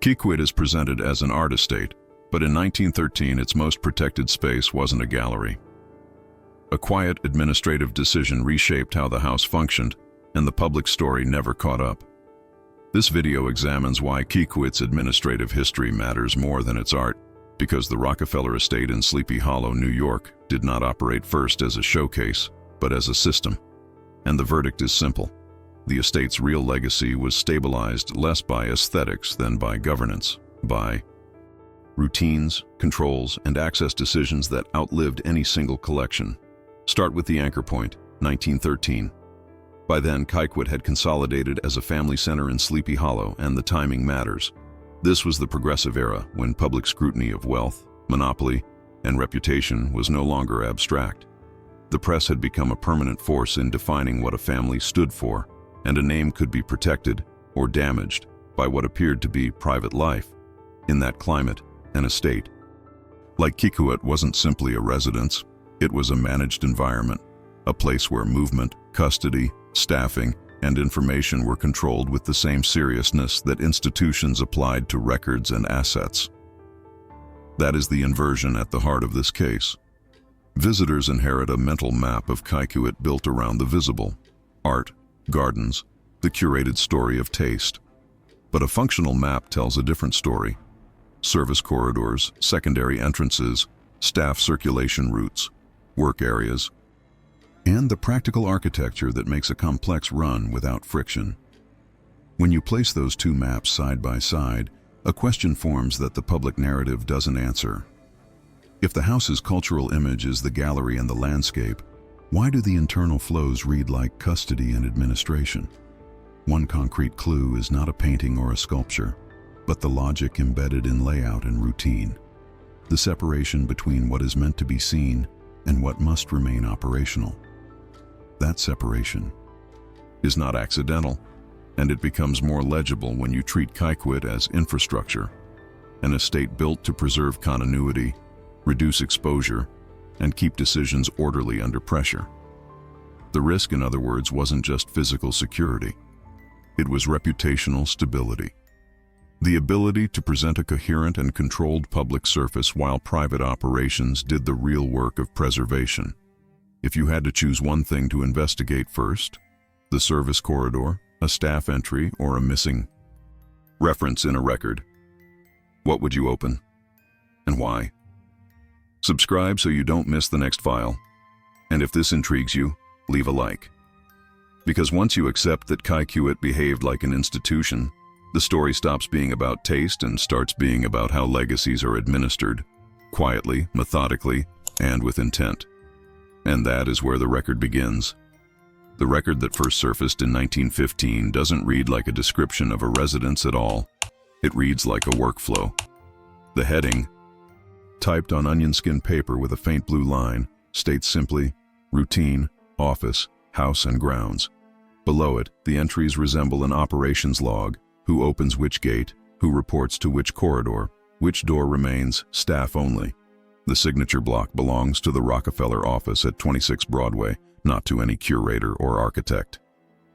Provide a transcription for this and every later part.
Kykuit is presented as an art estate, but in 1913 its most protected space wasn't a gallery. A quiet administrative decision reshaped how the house functioned, and the public story never caught up. This video examines why Kykuit's administrative history matters more than its art, because the Rockefeller estate in Sleepy Hollow, New York, did not operate first as a showcase, but as a system. And the verdict is simple. The estate's real legacy was stabilized less by aesthetics than by governance, by routines, controls, and access decisions that outlived any single collection. Start with the anchor point, 1913. By then, Kykuit had consolidated as a family center in Sleepy Hollow, and the timing matters. This was the progressive era, when public scrutiny of wealth, monopoly, and reputation was no longer abstract. The press had become a permanent force in defining what a family stood for, and a name could be protected or damaged by what appeared to be private life. In that climate, an estate like Kykuit wasn't simply a residence, it was a managed environment, a place where movement, custody, staffing, and information were controlled with the same seriousness that institutions applied to records and assets. That is the inversion at the heart of this case. Visitors inherit a mental map of Kykuit built around the visible: art, gardens, the curated story of taste. But a functional map tells a different story. Service corridors, secondary entrances, staff circulation routes, work areas, and the practical architecture that makes a complex run without friction. When you place those two maps side by side, a question forms that the public narrative doesn't answer. If the house's cultural image is the gallery and the landscape, why do the internal flows read like custody and administration? One concrete clue is not a painting or a sculpture, but the logic embedded in layout and routine. The separation between what is meant to be seen and what must remain operational. That separation is not accidental, and it becomes more legible when you treat Kykuit as infrastructure, an estate built to preserve continuity, reduce exposure, and keep decisions orderly under pressure. The risk, in other words, wasn't just physical security. It was reputational stability. The ability to present a coherent and controlled public surface while private operations did the real work of preservation. If you had to choose one thing to investigate first, the service corridor, a staff entry, or a missing reference in a record, what would you open? And why? Subscribe so you don't miss the next file. And if this intrigues you, leave a like. Because once you accept that Kykuit behaved like an institution, the story stops being about taste and starts being about how legacies are administered, quietly, methodically, and with intent. And that is where the record begins. The record that first surfaced in 1915 doesn't read like a description of a residence at all. It reads like a workflow. The heading, typed on onion skin paper with a faint blue line, states simply, routine, office, house and grounds. Below it, the entries resemble an operations log: who opens which gate, who reports to which corridor, which door remains staff only. The signature block belongs to the Rockefeller office at 26 Broadway, not to any curator or architect.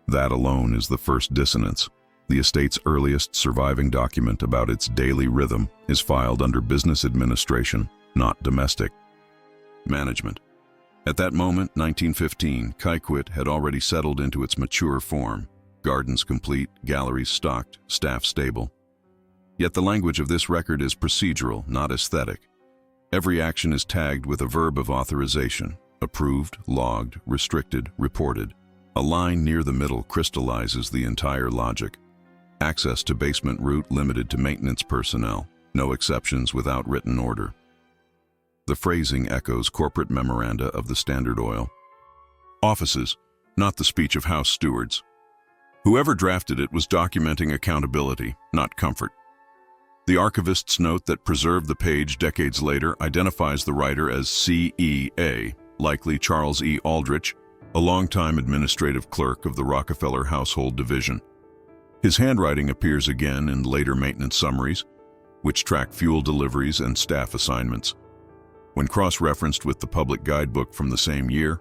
That alone is the first dissonance. The estate's earliest surviving document about its daily rhythm is filed under business administration, not domestic management. At that moment, 1915, Kykuit had already settled into its mature form. Gardens complete, galleries stocked, staff stable. Yet the language of this record is procedural, not aesthetic. Every action is tagged with a verb of authorization: approved, logged, restricted, reported. A line near the middle crystallizes the entire logic. Access to basement route limited to maintenance personnel, no exceptions without written order. The phrasing echoes corporate memoranda of the Standard Oil. Offices, not the speech of house stewards. Whoever drafted it was documenting accountability, not comfort. The archivist's note that preserved the page decades later identifies the writer as C.E.A., likely Charles E. Aldrich, a longtime administrative clerk of the Rockefeller Household Division. His handwriting appears again in later maintenance summaries, which track fuel deliveries and staff assignments. When cross-referenced with the public guidebook from the same year,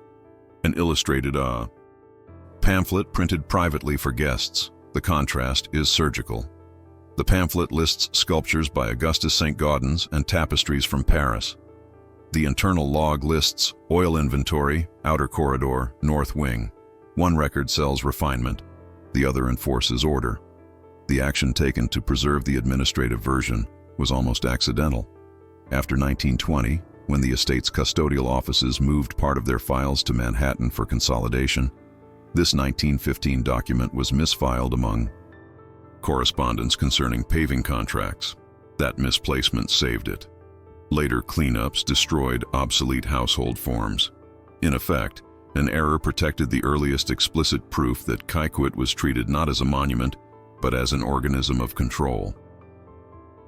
an illustrated pamphlet printed privately for guests, the contrast is surgical. The pamphlet lists sculptures by Augustus St. Gaudens and tapestries from Paris. The internal log lists oil inventory, outer corridor, north wing. One record sells refinement, the other enforces order. The action taken to preserve the administrative version was almost accidental. After 1920, when the estate's custodial offices moved part of their files to Manhattan for consolidation, this 1915 document was misfiled among correspondence concerning paving contracts. That misplacement saved it. Later cleanups destroyed obsolete household forms. In effect, an error protected the earliest explicit proof that Kykuit was treated not as a monument, but as an organism of control.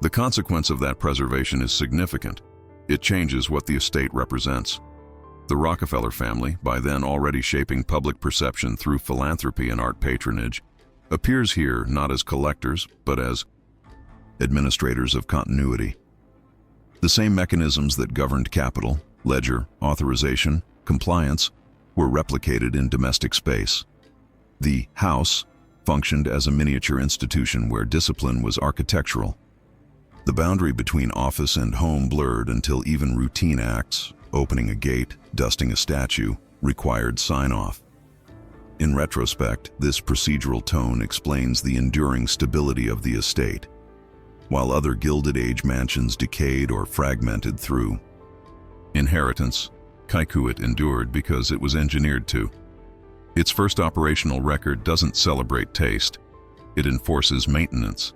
The consequence of that preservation is significant. It changes what the estate represents. The Rockefeller family, by then already shaping public perception through philanthropy and art patronage, appears here not as collectors, but as administrators of continuity. The same mechanisms that governed capital, ledger, authorization, compliance, were replicated in domestic space. The house functioned as a miniature institution where discipline was architectural. The boundary between office and home blurred until even routine acts, opening a gate, dusting a statue, required sign-off. In retrospect, this procedural tone explains the enduring stability of the estate, while other Gilded Age mansions decayed or fragmented through inheritance. Kykuit endured because it was engineered to. Its first operational record doesn't celebrate taste, it enforces maintenance.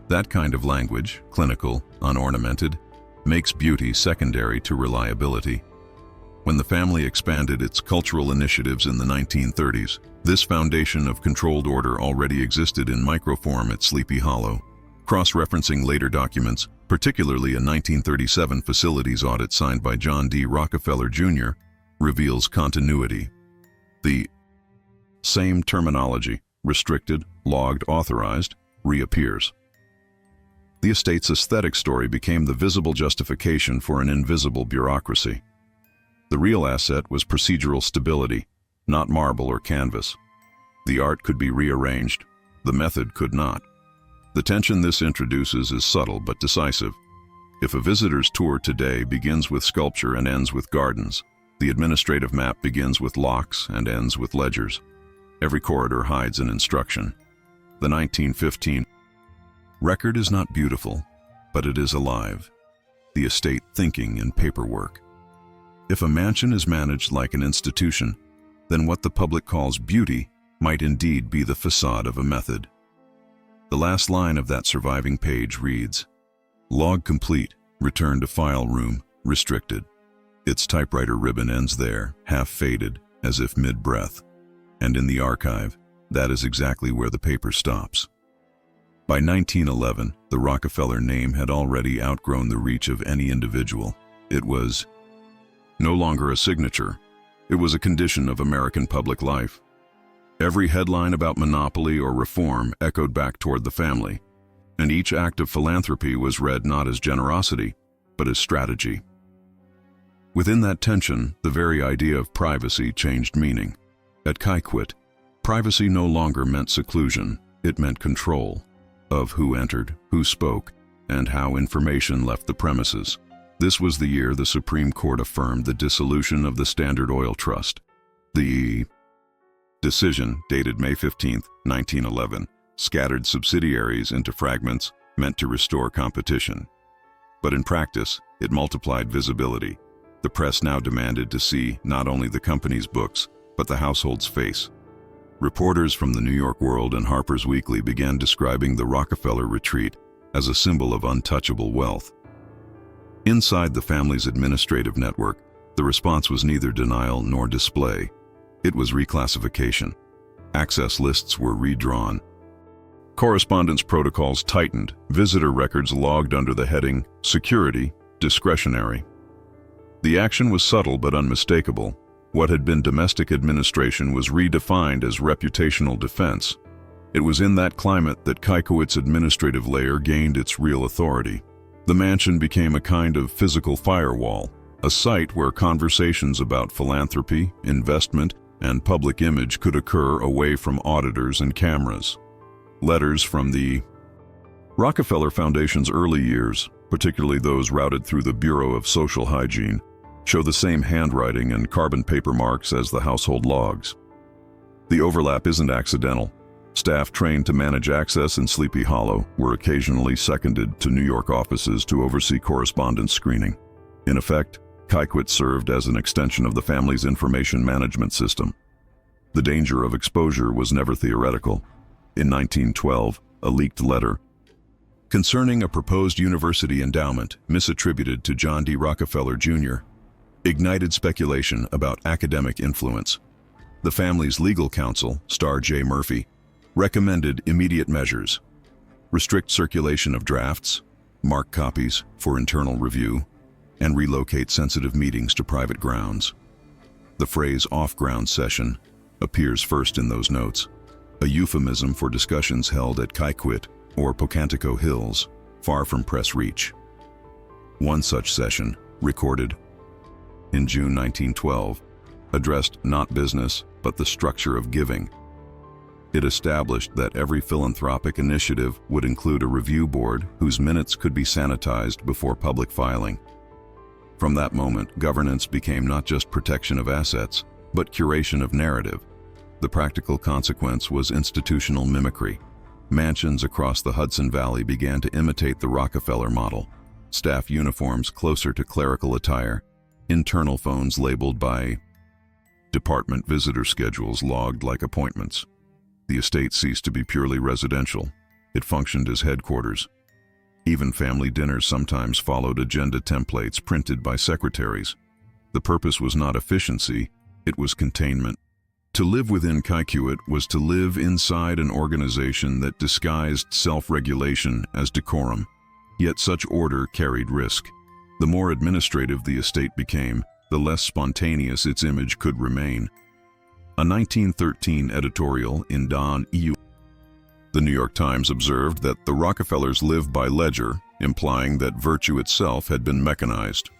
That kind of language, clinical, unornamented, makes beauty secondary to reliability. When the family expanded its cultural initiatives in the 1930s, this foundation of controlled order already existed in microform at Sleepy Hollow. Cross-referencing later documents, particularly a 1937 facilities audit signed by John D. Rockefeller Jr., reveals continuity. The same terminology, restricted, logged, authorized, reappears. The estate's aesthetic story became the visible justification for an invisible bureaucracy. The real asset was procedural stability, not marble or canvas. The art could be rearranged, the method could not. The tension this introduces is subtle but decisive. If a visitor's tour today begins with sculpture and ends with gardens, the administrative map begins with locks and ends with ledgers. Every corridor hides an instruction. The 1915 record is not beautiful, but it is alive. The estate thinking in paperwork. If a mansion is managed like an institution, then what the public calls beauty might indeed be the facade of a method. The last line of that surviving page reads, "Log complete, return to file room, restricted." Its typewriter ribbon ends there, half faded, as if mid-breath. And in the archive, that is exactly where the paper stops. By 1911, the Rockefeller name had already outgrown the reach of any individual. It was no longer a signature. It was a condition of American public life. Every headline about monopoly or reform echoed back toward the family, and each act of philanthropy was read not as generosity, but as strategy. Within that tension, the very idea of privacy changed meaning. At Kykuit, privacy no longer meant seclusion, it meant control of who entered, who spoke, and how information left the premises. This was the year the Supreme Court affirmed the dissolution of the Standard Oil Trust. The decision, dated May 15, 1911, scattered subsidiaries into fragments meant to restore competition. But in practice, it multiplied visibility. The press now demanded to see not only the company's books, but the household's face. Reporters from the New York World and Harper's Weekly began describing the Rockefeller retreat as a symbol of untouchable wealth. Inside the family's administrative network, the response was neither denial nor display. It was reclassification. Access lists were redrawn. Correspondence protocols tightened, visitor records logged under the heading "Security, Discretionary." The action was subtle but unmistakable. What had been domestic administration was redefined as reputational defense. It was in that climate that Kykuit's administrative layer gained its real authority. The mansion became a kind of physical firewall, a site where conversations about philanthropy, investment, and public image could occur away from auditors and cameras. Letters from the Rockefeller Foundation's early years, particularly those routed through the Bureau of Social Hygiene, show the same handwriting and carbon paper marks as the household logs. The overlap isn't accidental. Staff trained to manage access in Sleepy Hollow were occasionally seconded to New York offices to oversee correspondence screening. In effect, Kykuit served as an extension of the family's information management system. The danger of exposure was never theoretical. In 1912, a leaked letter concerning a proposed university endowment misattributed to John D. Rockefeller, Jr., ignited speculation about academic influence. The family's legal counsel, Star J. Murphy, recommended immediate measures: restrict circulation of drafts, mark copies for internal review, and relocate sensitive meetings to private grounds. The phrase off-ground session appears first in those notes, a euphemism for discussions held at Kykuit or Pocantico Hills, far from press reach. One such session, recorded in June 1912, addressed not business, but the structure of giving. It established that every philanthropic initiative would include a review board whose minutes could be sanitized before public filing. From that moment, governance became not just protection of assets, but curation of narrative. The practical consequence was institutional mimicry. Mansions across the Hudson Valley began to imitate the Rockefeller model. Staff uniforms closer to clerical attire, internal phones labeled by department, visitor schedules logged like appointments. The estate ceased to be purely residential. It functioned as headquarters. Even family dinners sometimes followed agenda templates printed by secretaries. The purpose was not efficiency, it was containment. To live within Kykuit was to live inside an organization that disguised self-regulation as decorum. Yet such order carried risk. The more administrative the estate became, the less spontaneous its image could remain. A 1913 editorial in Don E.U. The New York Times observed that the Rockefellers lived by ledger, implying that virtue itself had been mechanized.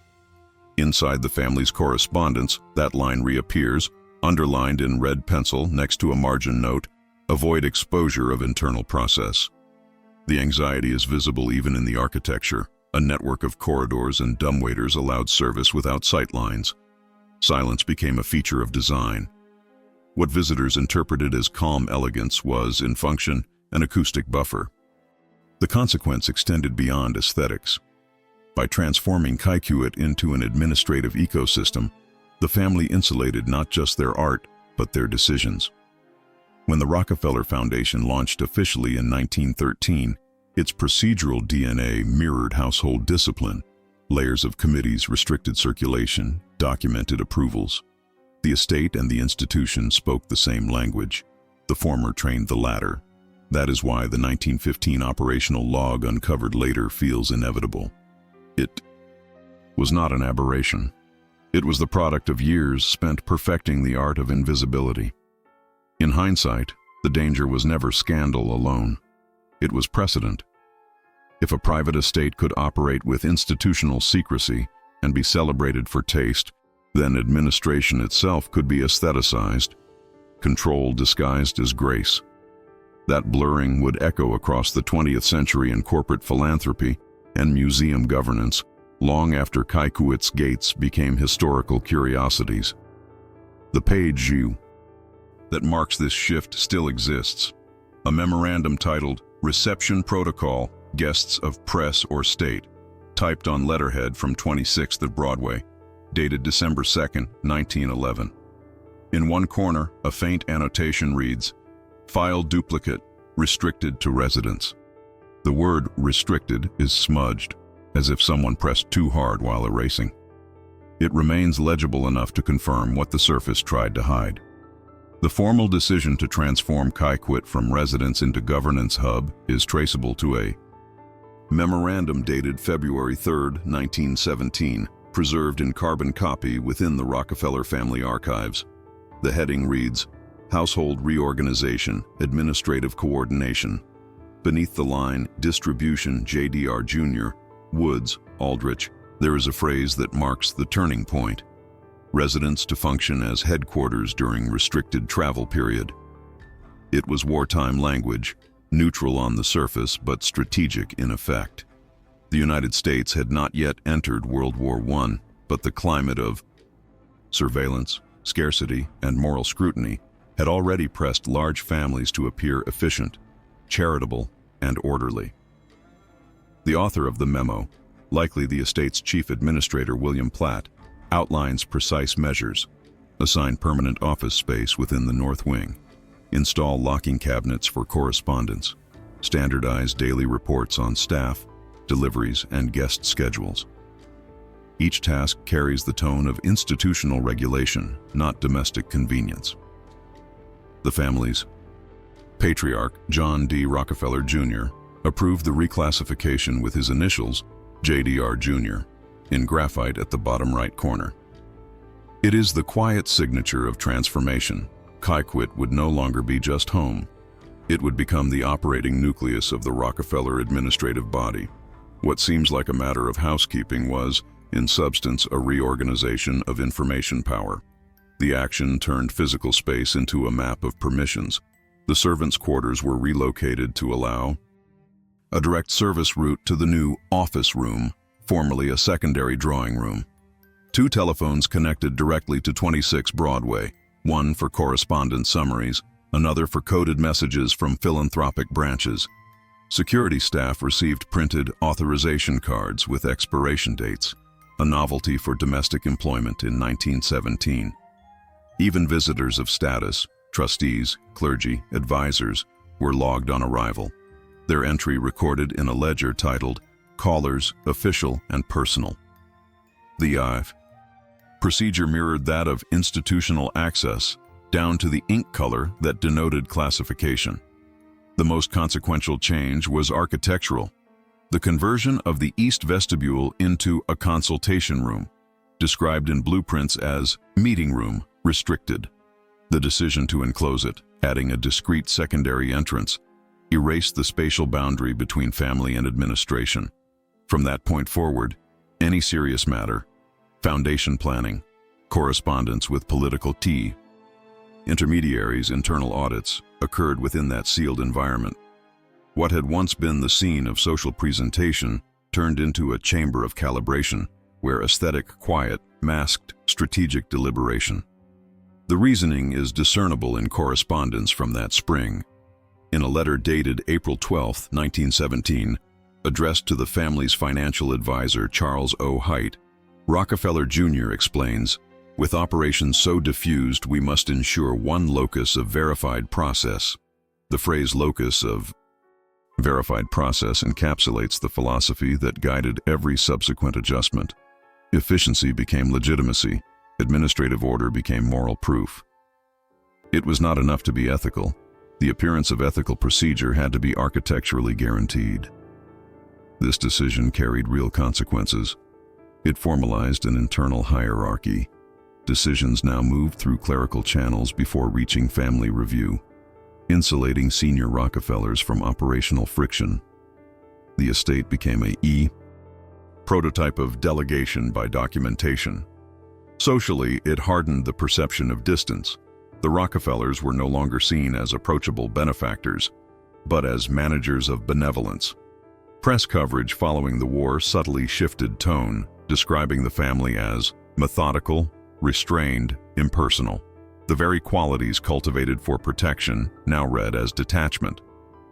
Inside the family's correspondence, that line reappears, underlined in red pencil next to a margin note: avoid exposure of internal process. The anxiety is visible even in the architecture. A network of corridors and dumbwaiters allowed service without sight lines. Silence became a feature of design. What visitors interpreted as calm elegance was, in function, an acoustic buffer. The consequence extended beyond aesthetics. By transforming Kykuit into an administrative ecosystem, the family insulated not just their art, but their decisions. When the Rockefeller Foundation launched officially in 1913, its procedural DNA mirrored household discipline: layers of committees, restricted circulation, documented approvals. The estate and the institution spoke the same language. The former trained the latter. That is why the 1915 operational log uncovered later feels inevitable. It was not an aberration. It was the product of years spent perfecting the art of invisibility. In hindsight, the danger was never scandal alone. It was precedent. If a private estate could operate with institutional secrecy and be celebrated for taste, then administration itself could be aestheticized, control disguised as grace. That blurring would echo across the 20th century in corporate philanthropy and museum governance, long after Kykuit's gates became historical curiosities. The page that marks this shift still exists, a memorandum titled "Reception Protocol, Guests of Press or State," typed on letterhead from 26th of Broadway, dated December 2, 1911. In one corner, a faint annotation reads, "File duplicate, restricted to residents." The word "restricted" is smudged, as if someone pressed too hard while erasing. It remains legible enough to confirm what the surface tried to hide. The formal decision to transform Kykuit from residence into governance hub is traceable to a memorandum dated February 3, 1917, preserved in carbon copy within the Rockefeller family archives. The heading reads, "Household Reorganization, Administrative Coordination." Beneath the line, "Distribution JDR Jr., Woods, Aldrich," there is a phrase that marks the turning point: residence to function as headquarters during restricted travel period. It was wartime language, neutral on the surface but strategic in effect. The United States had not yet entered World War I, but the climate of surveillance, scarcity, and moral scrutiny had already pressed large families to appear efficient, charitable, and orderly. The author of the memo, likely the estate's chief administrator William Platt, outlines precise measures: assign permanent office space within the north wing, install locking cabinets for correspondence, standardize daily reports on staff, deliveries, and guest schedules. Each task carries the tone of institutional regulation, not domestic convenience. The family's patriarch, John D. Rockefeller Jr., approved the reclassification with his initials, JDR Jr., in graphite at the bottom right corner. It is the quiet signature of transformation. Kykuit would no longer be just home. It would become the operating nucleus of the Rockefeller administrative body. What seems like a matter of housekeeping was, in substance, a reorganization of information power. The action turned physical space into a map of permissions. The servants' quarters were relocated to allow a direct service route to the new office room, formerly a secondary drawing room. 2 telephones connected directly to 26 Broadway, one for correspondence summaries, another for coded messages from philanthropic branches. Security staff received printed authorization cards with expiration dates, a novelty for domestic employment in 1917. Even visitors of status, trustees, clergy, advisors, were logged on arrival, their entry recorded in a ledger titled Callers, Official, and Personal. The IV procedure mirrored that of institutional access, down to the ink color that denoted classification. The most consequential change was architectural: the conversion of the east vestibule into a consultation room, described in blueprints as meeting room, restricted. The decision to enclose it, adding a discrete secondary entrance, erased the spatial boundary between family and administration. From that point forward, any serious matter, foundation planning, correspondence with political intermediaries, internal audits, occurred within that sealed environment. What had once been the scene of social presentation turned into a chamber of calibration, where aesthetic quiet masked strategic deliberation. The reasoning is discernible in correspondence from that spring. In a letter dated April 12, 1917, addressed to the family's financial advisor Charles O. Haight, Rockefeller Jr. explains, "With operations so diffused, we must ensure one locus of verified process." The phrase locus of verified process encapsulates the philosophy that guided every subsequent adjustment. Efficiency became legitimacy. Administrative order became moral proof. It was not enough to be ethical. The appearance of ethical procedure had to be architecturally guaranteed. This decision carried real consequences. It formalized an internal hierarchy. Decisions now moved through clerical channels before reaching family review, insulating senior Rockefellers from operational friction. The estate became a prototype of delegation by documentation. Socially, it hardened the perception of distance. The Rockefellers were no longer seen as approachable benefactors, but as managers of benevolence. Press coverage following the war subtly shifted tone, describing the family as methodical, restrained, impersonal. The very qualities cultivated for protection now read as detachment.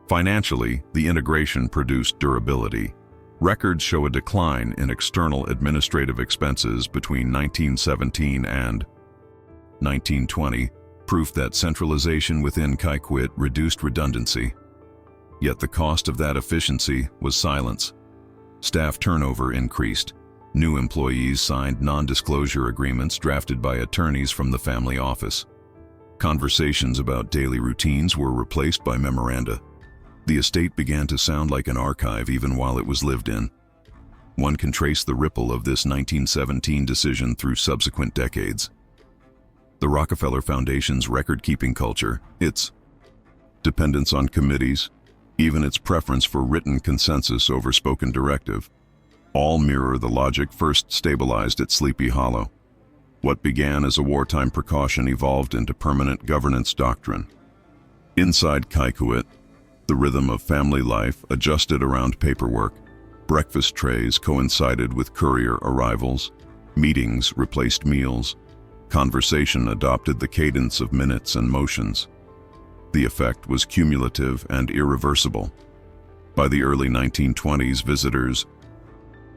Financially, the integration produced durability. Records show a decline in external administrative expenses between 1917 and 1920, proof that centralization within Kykuit reduced redundancy. Yet the cost of that efficiency was silence. Staff turnover increased. New employees signed non-disclosure agreements drafted by attorneys from the family office. Conversations about daily routines were replaced by memoranda. The estate began to sound like an archive even while it was lived in. One can trace the ripple of this 1917 decision through subsequent decades. The Rockefeller Foundation's record-keeping culture, its dependence on committees, even its preference for written consensus over spoken directive, all mirror the logic first stabilized at Sleepy Hollow. What began as a wartime precaution evolved into permanent governance doctrine. Inside Kykuit, The rhythm of family life adjusted around paperwork. Breakfast trays coincided with courier arrivals. Meetings replaced meals. Conversation adopted the cadence of minutes and motions. The effect was cumulative and irreversible. By the early 1920s, visitors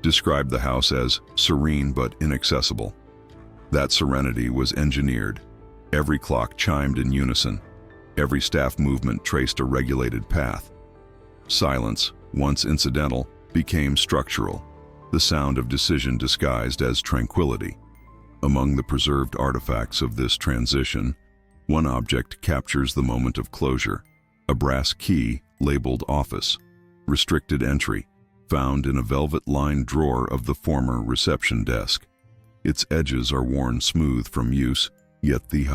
described the house as serene but inaccessible. That serenity was engineered. Every clock chimed in unison. Every staff movement traced a regulated path. Silence, once incidental, became structural, the sound of decision disguised as tranquility. Among the preserved artifacts of this transition, one object captures the moment of closure: a brass key labeled "Office," restricted entry, found in a velvet-lined drawer of the former reception desk. Its edges are worn smooth from use, yet the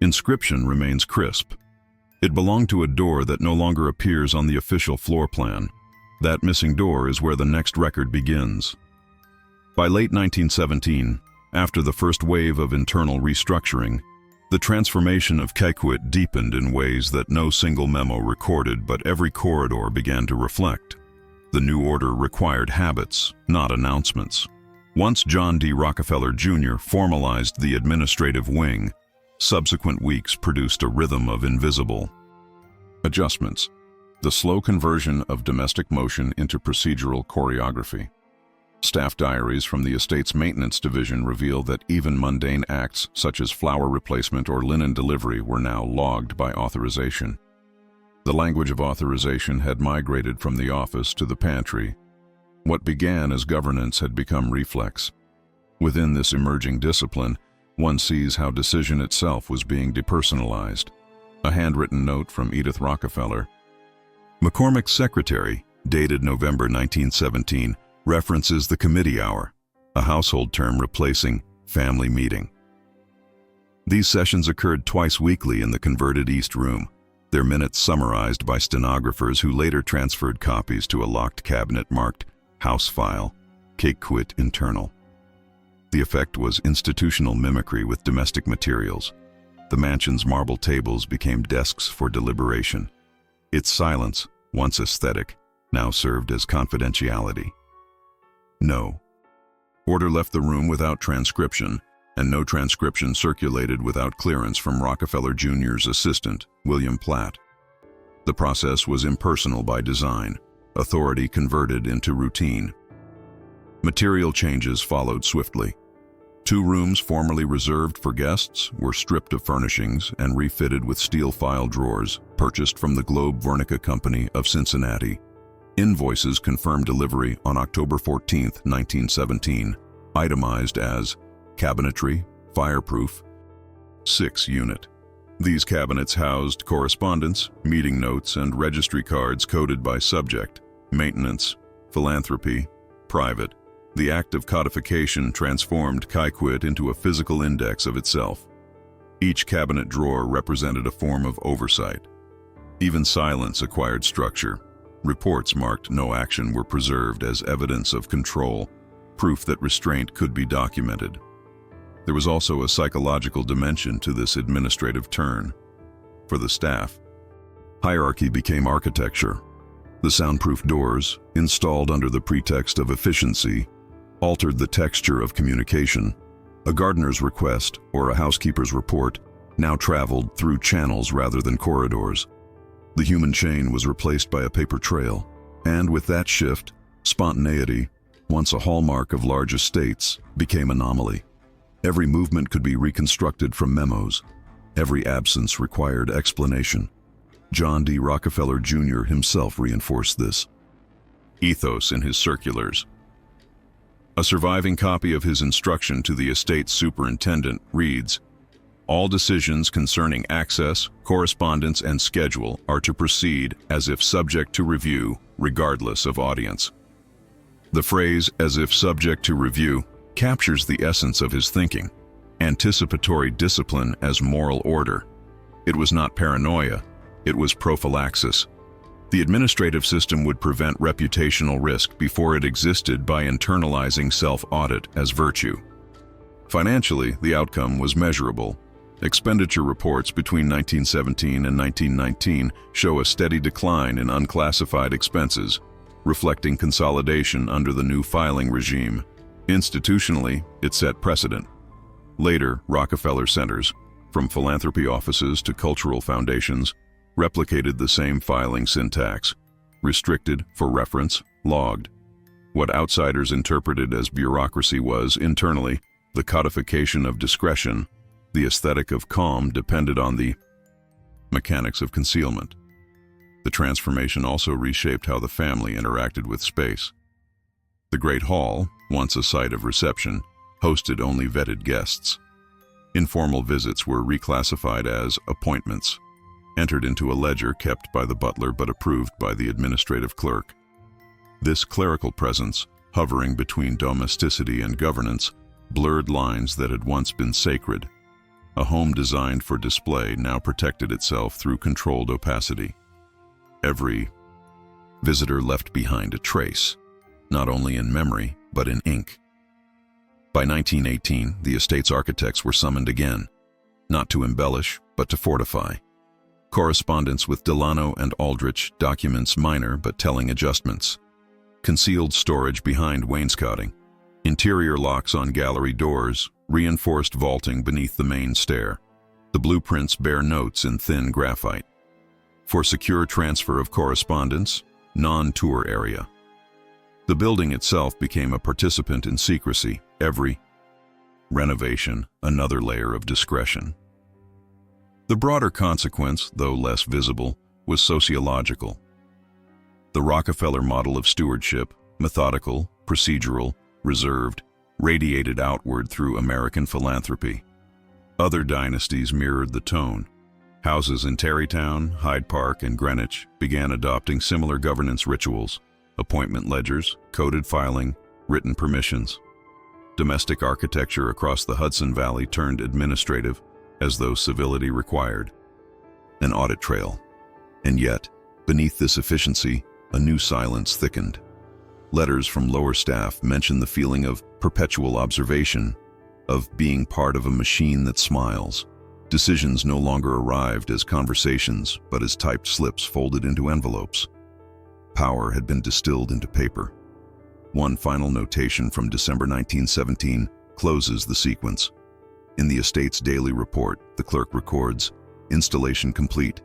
inscription remains crisp. It belonged to a door that no longer appears on the official floor plan. That missing door is where the next record begins. By late 1917, after the first wave of internal restructuring, the transformation of Kykuit deepened in ways that no single memo recorded, but every corridor began to reflect. The new order required habits, not announcements. Once John D. Rockefeller Jr. formalized the administrative wing, subsequent weeks produced a rhythm of invisible adjustments, the slow conversion of domestic motion into procedural choreography. Staff diaries from the estate's maintenance division reveal that even mundane acts such as flour replacement or linen delivery were now logged by authorization. The language of authorization had migrated from the office to the pantry. What began as governance had become reflex. Within this emerging discipline, one sees how decision itself was being depersonalized. A handwritten note from Edith Rockefeller, McCormick's secretary, dated November 1917, references the committee hour, a household term replacing family meeting. These sessions occurred twice weekly in the converted East Room, their minutes summarized by stenographers who later transferred copies to a locked cabinet marked House File, Kykuit Internal. The effect was institutional mimicry with domestic materials. The mansion's marble tables became desks for deliberation. Its silence, once aesthetic, now served as confidentiality. No. Order left the room without transcription, and no transcription circulated without clearance from Rockefeller Jr.'s assistant, William Platt. The process was impersonal by design, authority converted into routine. Material changes followed swiftly. 2 rooms formerly reserved for guests were stripped of furnishings and refitted with steel file drawers purchased from the Globe Vernica Company of Cincinnati. Invoices confirmed delivery on October 14, 1917, itemized as cabinetry, fireproof, 6 unit. These cabinets housed correspondence, meeting notes, and registry cards coded by subject: maintenance, philanthropy, private. The act of codification transformed Kykuit into a physical index of itself. Each cabinet drawer represented a form of oversight. Even silence acquired structure. Reports marked no action were preserved as evidence of control, proof that restraint could be documented. There was also a psychological dimension to this administrative turn. For the staff, hierarchy became architecture. The soundproof doors, installed under the pretext of efficiency, altered the texture of communication. A gardener's request or a housekeeper's report now traveled through channels rather than corridors. The human chain was replaced by a paper trail, and with that shift, spontaneity, once a hallmark of large estates, became anomaly. Every movement could be reconstructed from memos. Every absence required explanation. John D. Rockefeller Jr. himself reinforced this ethos in his circulars. A surviving copy of his instruction to the estate superintendent reads, "All decisions concerning access, correspondence, and schedule are to proceed as if subject to review, regardless of audience." The phrase, "as if subject to review," captures the essence of his thinking: anticipatory discipline as moral order. It was not paranoia, it was prophylaxis. The administrative system would prevent reputational risk before it existed by internalizing self-audit as virtue. Financially, the outcome was measurable. Expenditure reports between 1917 and 1919 show a steady decline in unclassified expenses, reflecting consolidation under the new filing regime. Institutionally, it set precedent. Later, Rockefeller centers, from philanthropy offices to cultural foundations, replicated the same filing syntax: restricted for reference, logged. What outsiders interpreted as bureaucracy was, internally, the codification of discretion. The aesthetic of calm depended on the mechanics of concealment. The transformation also reshaped how the family interacted with space. The Great Hall, once a site of reception, hosted only vetted guests. Informal visits were reclassified as appointments, entered into a ledger kept by the butler but approved by the administrative clerk. This clerical presence, hovering between domesticity and governance, blurred lines that had once been sacred. A home designed for display now protected itself through controlled opacity. Every visitor left behind a trace, not only in memory, but in ink. By 1918, the estate's architects were summoned again, not to embellish, but to fortify. Correspondence with Delano and Aldrich documents minor but telling adjustments. Concealed storage behind wainscoting, interior locks on gallery doors, reinforced vaulting beneath the main stair. The blueprints bear notes in thin graphite. For secure transfer of correspondence, non-tour area. The building itself became a participant in secrecy. Every renovation, another layer of discretion. The broader consequence, though less visible, was sociological. The Rockefeller model of stewardship, methodical, procedural, reserved, radiated outward through American philanthropy. Other dynasties mirrored the tone. Houses in Tarrytown, Hyde Park, and Greenwich began adopting similar governance rituals: appointment ledgers, coded filing, written permissions. Domestic architecture across the Hudson Valley turned administrative, as though civility required. An audit trail. And yet, beneath this efficiency, a new silence thickened. Letters from lower staff mention the feeling of perpetual observation, of being part of a machine that smiles. Decisions no longer arrived as conversations, but as typed slips folded into envelopes. Power had been distilled into paper. One final notation from December 1917 closes the sequence. In the estate's daily report, the clerk records, installation complete,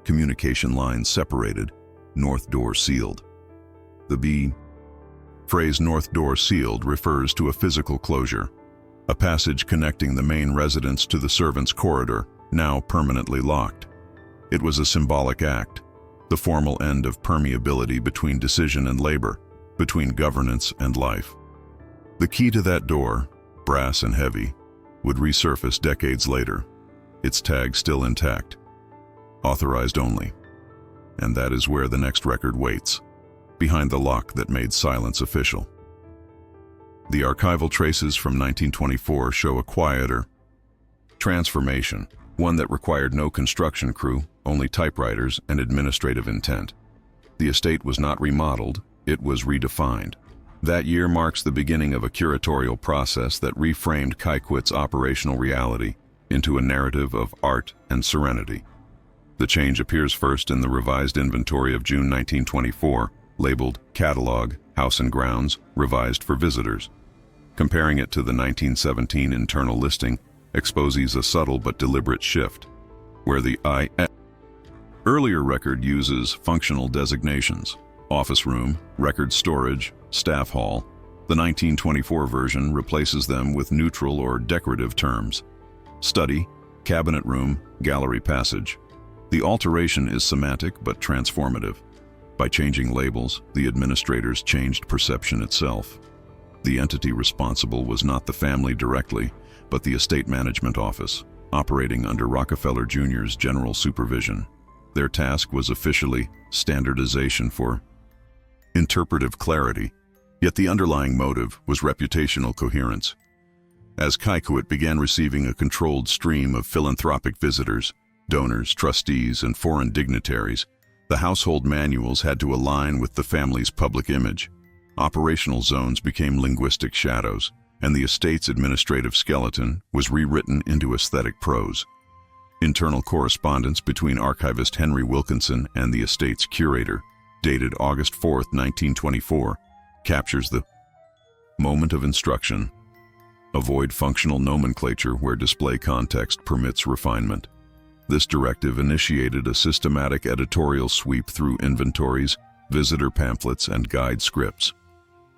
communication lines separated, north door sealed. The phrase "north door sealed" refers to a physical closure, a passage connecting the main residence to the servants' corridor, now permanently locked. It was a symbolic act, the formal end of permeability between decision and labor, between governance and life. The key to that door, brass and heavy, would resurface decades later, its tag still intact. Authorized only. And that is where the next record waits, behind the lock that made silence official. The archival traces from 1924 show a quieter transformation, one that required no construction crew, only typewriters and administrative intent. The estate was not remodeled, it was redefined. That year marks the beginning of a curatorial process that reframed Kykuit's operational reality into a narrative of art and serenity. The change appears first in the revised inventory of June 1924, labeled Catalog, House and Grounds, Revised for Visitors. Comparing it to the 1917 internal listing exposes a subtle but deliberate shift, where the earlier record uses functional designations: office room, record storage, staff hall. The 1924 version replaces them with neutral or decorative terms: study, cabinet room, gallery passage. The alteration is semantic but transformative. By changing labels, the administrators changed perception itself. The entity responsible was not the family directly, but the estate management office, operating under Rockefeller Jr.'s general supervision. Their task was officially standardization for interpretive clarity, yet the underlying motive was reputational coherence. As Kykuit began receiving a controlled stream of philanthropic visitors, donors, trustees, and foreign dignitaries, the household manuals had to align with the family's public image. Operational zones became linguistic shadows, and the estate's administrative skeleton was rewritten into aesthetic prose. Internal correspondence between archivist Henry Wilkinson and the estate's curator, dated August 4, 1924, captures the moment of instruction. Avoid functional nomenclature where display context permits refinement. This directive initiated a systematic editorial sweep through inventories, visitor pamphlets, and guide scripts.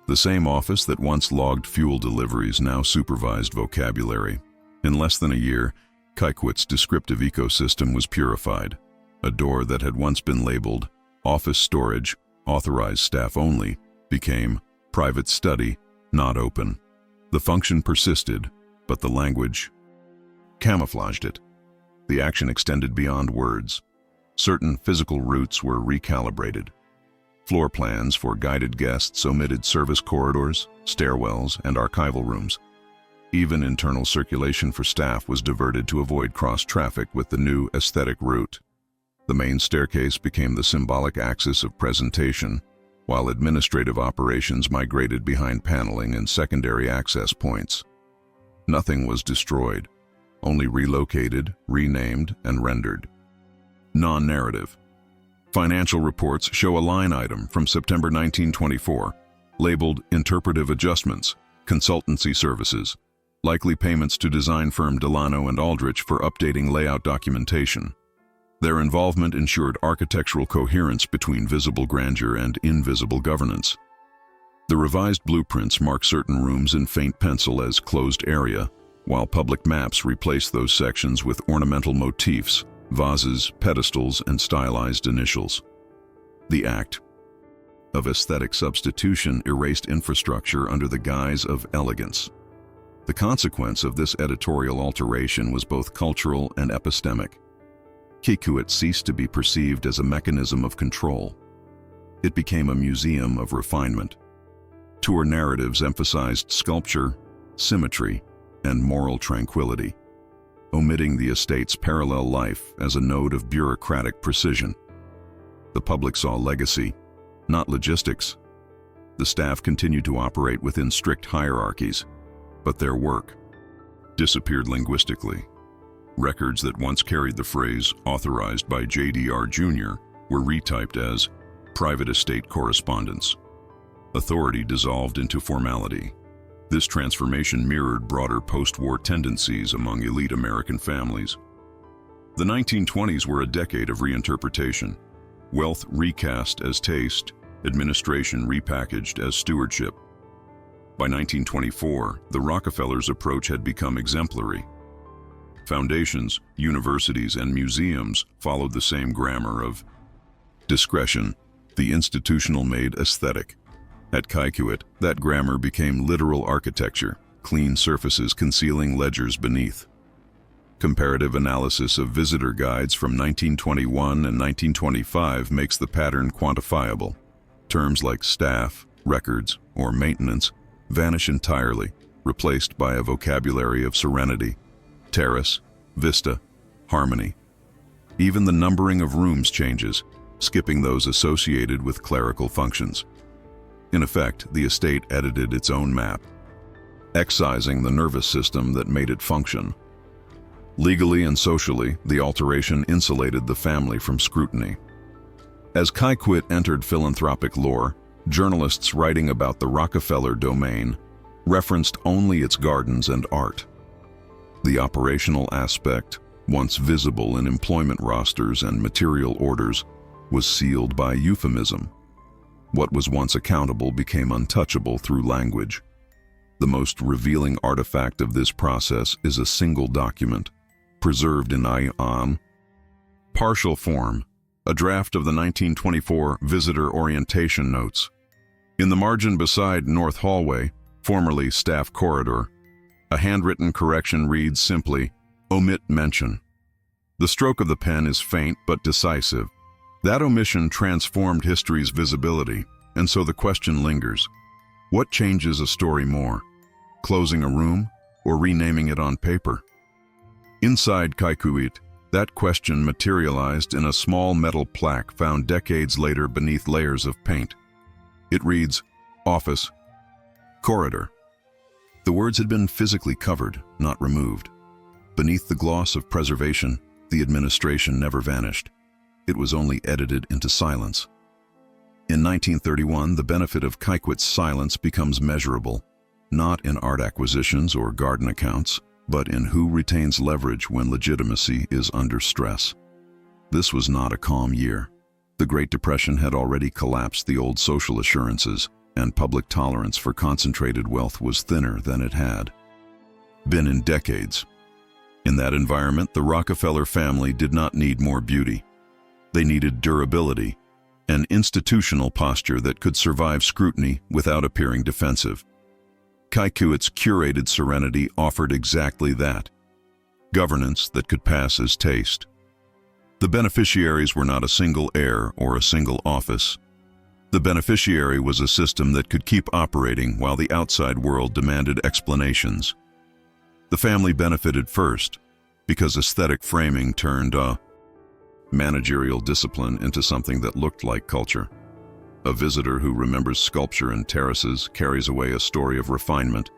The same office that once logged fuel deliveries now supervised vocabulary. In less than a year, Kykuit's descriptive ecosystem was purified. A door that had once been labeled office storage, authorized staff only, became private study, not open. The function persisted, but the language camouflaged it. The action extended beyond words. Certain physical routes were recalibrated. Floor plans for guided guests omitted service corridors, stairwells, and archival rooms. Even internal circulation for staff was diverted to avoid cross-traffic with the new aesthetic route. The main staircase became the symbolic axis of presentation, while administrative operations migrated behind paneling and secondary access points. Nothing was destroyed, only relocated, renamed, and rendered. Non-narrative. Financial reports show a line item from September 1924, labeled Interpretive Adjustments, Consultancy Services, likely payments to design firm Delano and Aldrich for updating layout documentation. Their involvement ensured architectural coherence between visible grandeur and invisible governance. The revised blueprints mark certain rooms in faint pencil as closed area, while public maps replace those sections with ornamental motifs, vases, pedestals, and stylized initials. The act of aesthetic substitution erased infrastructure under the guise of elegance. The consequence of this editorial alteration was both cultural and epistemic. Kykuit ceased to be perceived as a mechanism of control. It became a museum of refinement. Tour narratives emphasized sculpture, symmetry, and moral tranquility, omitting the estate's parallel life as a node of bureaucratic precision. The public saw legacy, not logistics. The staff continued to operate within strict hierarchies, but their work disappeared linguistically. Records that once carried the phrase authorized by JDR Jr. were retyped as private estate correspondence. Authority dissolved into formality. This transformation mirrored broader post-war tendencies among elite American families. The 1920s were a decade of reinterpretation. Wealth recast as taste, administration repackaged as stewardship. By 1924, the Rockefellers' approach had become exemplary. Foundations, universities, and museums followed the same grammar of discretion, the institutional-made aesthetic. At Kykuit, that grammar became literal architecture, clean surfaces concealing ledgers beneath. Comparative analysis of visitor guides from 1921 and 1925 makes the pattern quantifiable. Terms like staff, records, or maintenance vanish entirely, replaced by a vocabulary of serenity, terrace, vista, harmony. Even the numbering of rooms changes, skipping those associated with clerical functions. In effect, the estate edited its own map, excising the nervous system that made it function. Legally and socially, the alteration insulated the family from scrutiny. As Kykuit entered philanthropic lore, journalists writing about the Rockefeller domain referenced only its gardens and art. The operational aspect, once visible in employment rosters and material orders, was sealed by euphemism. What was once accountable became untouchable through language. The most revealing artifact of this process is a single document, preserved in ion partial form, a draft of the 1924 Visitor Orientation Notes. In the margin beside North Hallway, formerly Staff Corridor, a handwritten correction reads simply, "Omit mention." The stroke of the pen is faint but decisive. That omission transformed history's visibility, and so the question lingers. What changes a story more? Closing a room or renaming it on paper? Inside Kykuit, that question materialized in a small metal plaque found decades later beneath layers of paint. It reads, "Office, Corridor." The words had been physically covered, not removed. Beneath the gloss of preservation, The administration never vanished. It was only edited into silence. In 1931, the benefit of Kykuit's silence becomes measurable, not in art acquisitions or garden accounts, but in who retains leverage when legitimacy is under stress. This was not a calm year. The Great Depression had already collapsed the old social assurances, and public tolerance for concentrated wealth was thinner than it had been in decades. In that environment, the Rockefeller family did not need more beauty. They needed durability, an institutional posture that could survive scrutiny without appearing defensive. Kykuit's curated serenity offered exactly that: governance that could pass as taste. The beneficiaries were not a single heir or a single office. The beneficiary was a system that could keep operating while the outside world demanded explanations. The family benefited first because aesthetic framing turned managerial discipline into something that looked like culture. A visitor who remembers sculpture and terraces carries away a story of refinement,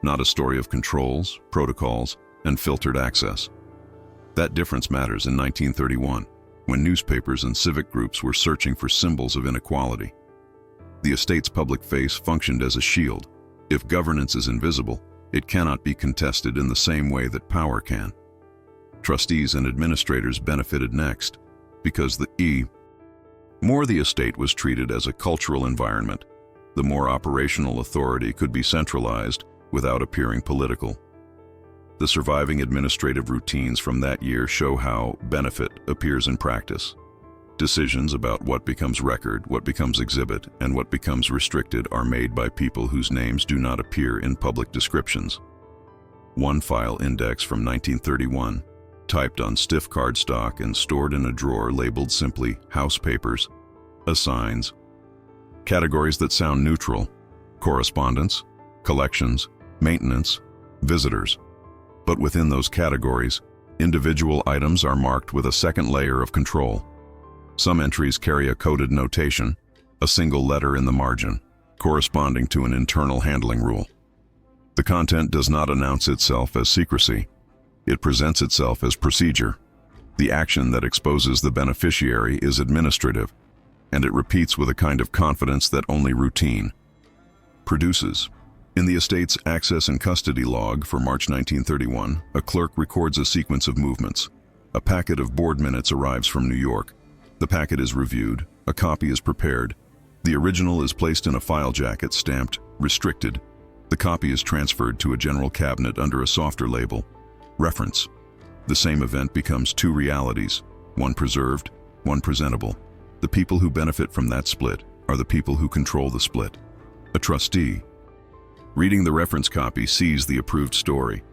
not a story of controls, protocols, and filtered access. That difference matters in 1931, when newspapers and civic groups were searching for symbols of inequality. The estate's public face functioned as a shield. If governance is invisible, it cannot be contested in the same way that power can. Trustees and administrators benefited next, because the more the estate was treated as a cultural environment, the more operational authority could be centralized without appearing political. The surviving administrative routines from that year show how benefit appears in practice. Decisions about what becomes record, what becomes exhibit, and what becomes restricted are made by people whose names do not appear in public descriptions. One file index from 1931, typed on stiff cardstock and stored in a drawer labeled simply House Papers, assigns categories that sound neutral: correspondence, collections, maintenance, visitors. But within those categories, individual items are marked with a second layer of control. Some entries carry a coded notation, a single letter in the margin, corresponding to an internal handling rule. The content does not announce itself as secrecy. It presents itself as procedure. The action that exposes the beneficiary is administrative, and it repeats with a kind of confidence that only routine produces. In the estate's access and custody log for March 1931, a clerk records a sequence of movements. A packet of board minutes arrives from New York. The packet is reviewed, a copy is prepared. The original is placed in a file jacket stamped "Restricted." The copy is transferred to a general cabinet under a softer label, "Reference." The same event becomes two realities, one preserved, one presentable. The people who benefit from that split are the people who control the split. A trustee, reading the reference copy, sees the approved story.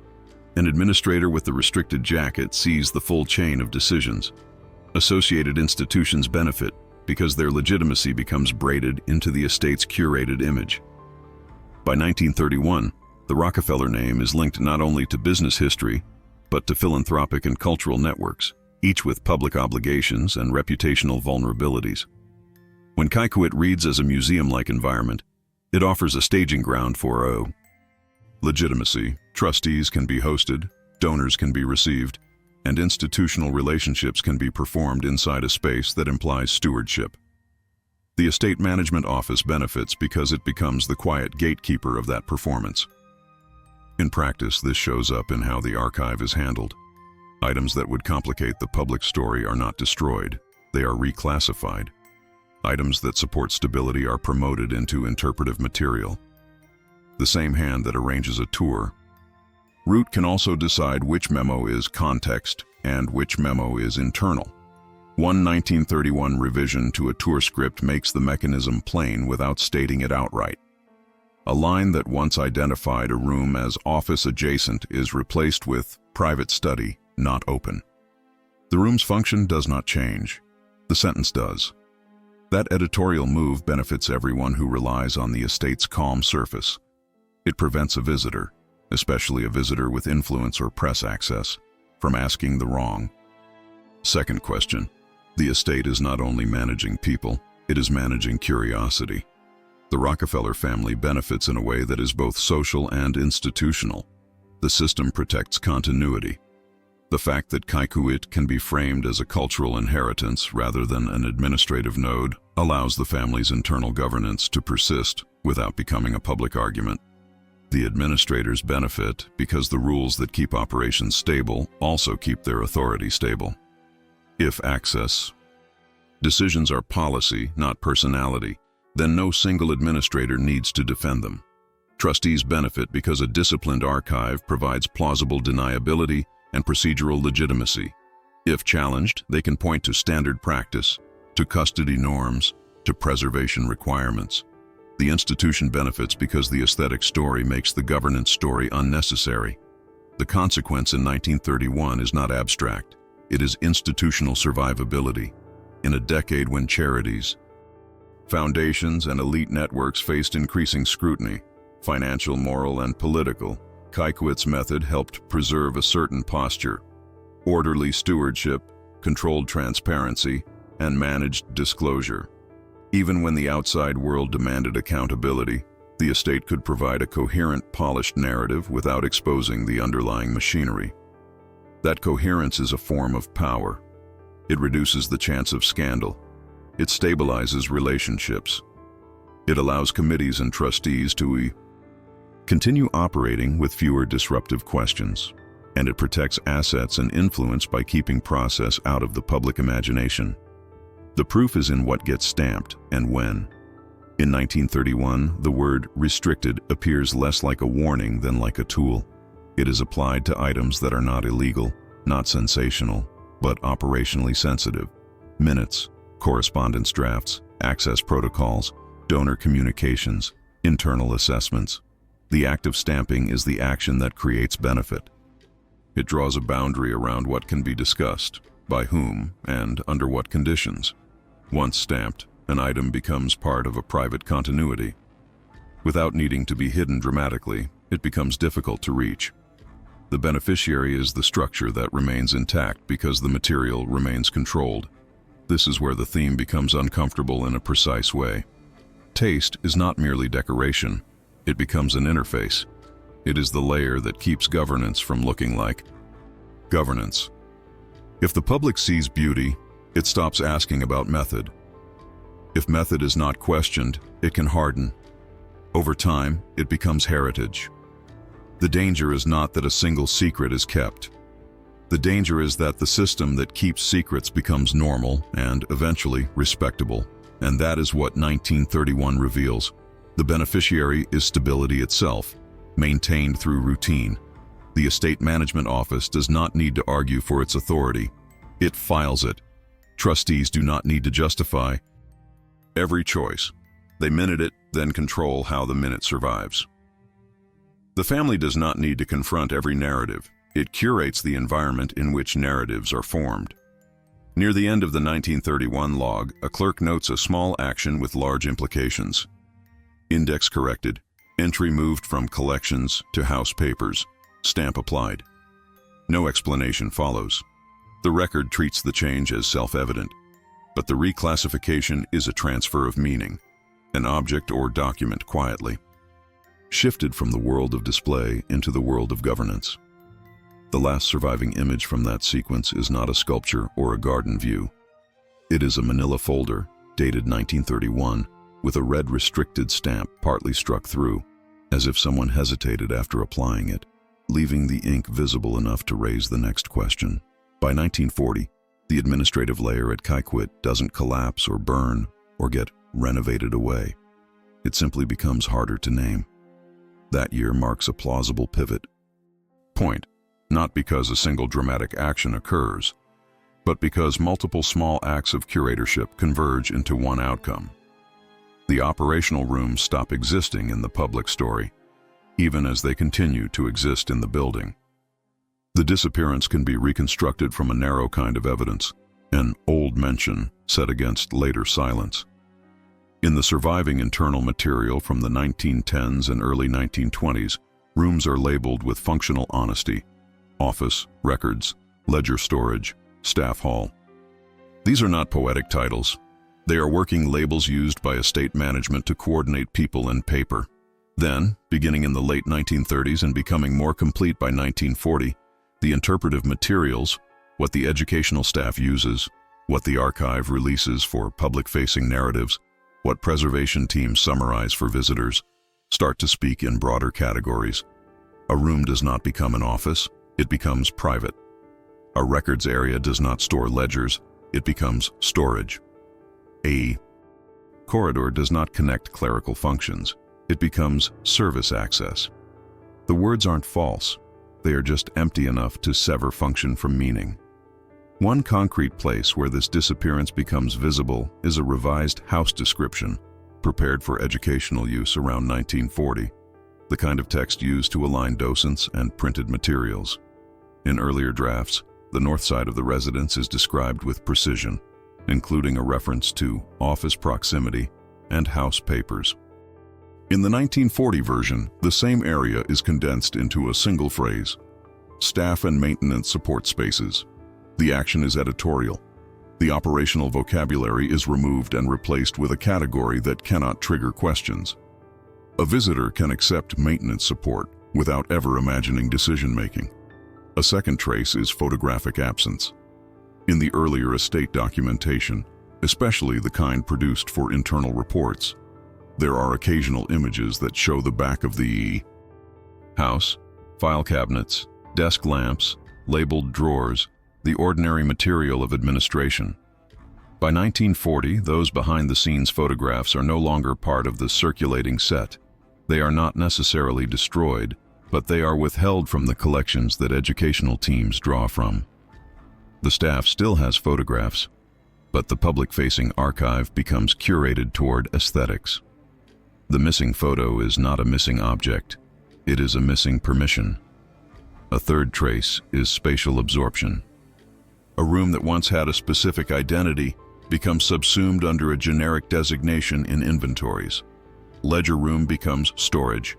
An administrator with the restricted jacket sees the full chain of decisions. Associated institutions benefit because their legitimacy becomes braided into the estate's curated image. By 1931, the Rockefeller name is linked not only to business history, but to philanthropic and cultural networks, each with public obligations and reputational vulnerabilities. When Kykuit reads as a museum-like environment, it offers a staging ground for legitimacy. Trustees can be hosted, donors can be received, and institutional relationships can be performed inside a space that implies stewardship. The estate management office benefits because it becomes the quiet gatekeeper of that performance. In practice, this shows up in how the archive is handled. Items that would complicate the public story are not destroyed, they are reclassified. Items that support stability are promoted into interpretive material. The same hand that arranges a tour. Root can also decide which memo is context and which memo is internal. One 1931 revision to a tour script makes the mechanism plain without stating it outright. A line that once identified a room as office adjacent is replaced with private study, not open. The room's function does not change. The sentence does. That editorial move benefits everyone who relies on the estate's calm surface. It prevents a visitor, especially a visitor with influence or press access, from asking the wrong. Second question. The estate is not only managing people, it is managing curiosity. The Rockefeller family benefits in a way that is both social and institutional. The system protects continuity. The fact that Kykuit can be framed as a cultural inheritance rather than an administrative node allows the family's internal governance to persist without becoming a public argument. The administrators benefit because the rules that keep operations stable also keep their authority stable. If decisions are policy, not personality, then no single administrator needs to defend them. Trustees benefit because a disciplined archive provides plausible deniability and procedural legitimacy. If challenged, they can point to standard practice, to custody norms, to preservation requirements. The institution benefits because the aesthetic story makes the governance story unnecessary. The consequence in 1931 is not abstract. It is institutional survivability. In a decade when charities, foundations, and elite networks faced increasing scrutiny, financial, moral, and political, Kykuit's method helped preserve a certain posture, orderly stewardship, controlled transparency, and managed disclosure. Even when the outside world demanded accountability, the estate could provide a coherent, polished narrative without exposing the underlying machinery. That coherence is a form of power. It reduces the chance of scandal. It stabilizes relationships. It allows committees and trustees to continue operating with fewer disruptive questions, and it protects assets and influence by keeping process out of the public imagination. The proof is in what gets stamped and when. In 1931, the word restricted appears less like a warning than like a tool. It is applied to items that are not illegal, not sensational, but operationally sensitive. Minutes, correspondence drafts, access protocols, donor communications, internal assessments. The act of stamping is the action that creates benefit. It draws a boundary around what can be discussed, by whom, and under what conditions. Once stamped, an item becomes part of a private continuity. Without needing to be hidden dramatically, it becomes difficult to reach. The beneficiary is the structure that remains intact because the material remains controlled. This is where the theme becomes uncomfortable in a precise way. Taste is not merely decoration. It becomes an interface. It is the layer that keeps governance from looking like governance. If the public sees beauty, it stops asking about method. If method is not questioned, it can harden. Over time, it becomes heritage. The danger is not that a single secret is kept. The danger is that the system that keeps secrets becomes normal and, eventually, respectable. And that is what 1931 reveals. The beneficiary is stability itself, maintained through routine. The estate management office does not need to argue for its authority. It files it. Trustees do not need to justify every choice. They minute it, then control how the minute survives. The family does not need to confront every narrative. It curates the environment in which narratives are formed. Near the end of the 1931 log, a clerk notes a small action with large implications. Index corrected, entry moved from collections to house papers, stamp applied. No explanation follows. The record treats the change as self-evident, but the reclassification is a transfer of meaning, an object or document quietly shifted from the world of display into the world of governance. The last surviving image from that sequence is not a sculpture or a garden view. It is a manila folder, dated 1931, with a red restricted stamp partly struck through, as if someone hesitated after applying it, leaving the ink visible enough to raise the next question. By 1940, the administrative layer at Kykuit doesn't collapse or burn or get renovated away. It simply becomes harder to name. That year marks a plausible pivot point, not because a single dramatic action occurs, but because multiple small acts of curatorship converge into one outcome. The operational rooms stop existing in the public story, even as they continue to exist in the building. The disappearance can be reconstructed from a narrow kind of evidence, an old mention set against later silence. In the surviving internal material from the 1910s and early 1920s, rooms are labeled with functional honesty: office, records, ledger storage, staff hall. These are not poetic titles. They are working labels used by estate management to coordinate people and paper. Then, beginning in the late 1930s and becoming more complete by 1940, The interpretive materials, what the educational staff uses, what the archive releases for public-facing narratives, what preservation teams summarize for visitors, start to speak in broader categories. A room does not become an office, it becomes private. A records area does not store ledgers, it becomes storage. A corridor does not connect clerical functions, it becomes service access. The words aren't false, they are just empty enough to sever function from meaning. One concrete place where this disappearance becomes visible is a revised house description, prepared for educational use around 1940, the kind of text used to align docents and printed materials. In earlier drafts, the north side of the residence is described with precision, including a reference to office proximity and house papers. In the 1940 version, the same area is condensed into a single phrase: staff and maintenance support spaces. The action is editorial. The operational vocabulary is removed and replaced with a category that cannot trigger questions. A visitor can accept maintenance support without ever imagining decision-making. A second trace is photographic absence. In the earlier estate documentation, especially the kind produced for internal reports, there are occasional images that show the back of the house, file cabinets, desk lamps, labeled drawers, the ordinary material of administration. By 1940, those behind-the-scenes photographs are no longer part of the circulating set. They are not necessarily destroyed, but they are withheld from the collections that educational teams draw from. The staff still has photographs, but the public-facing archive becomes curated toward aesthetics. The missing photo is not a missing object, it is a missing permission. A third trace is spatial absorption. A room that once had a specific identity becomes subsumed under a generic designation in inventories. Ledger room becomes storage.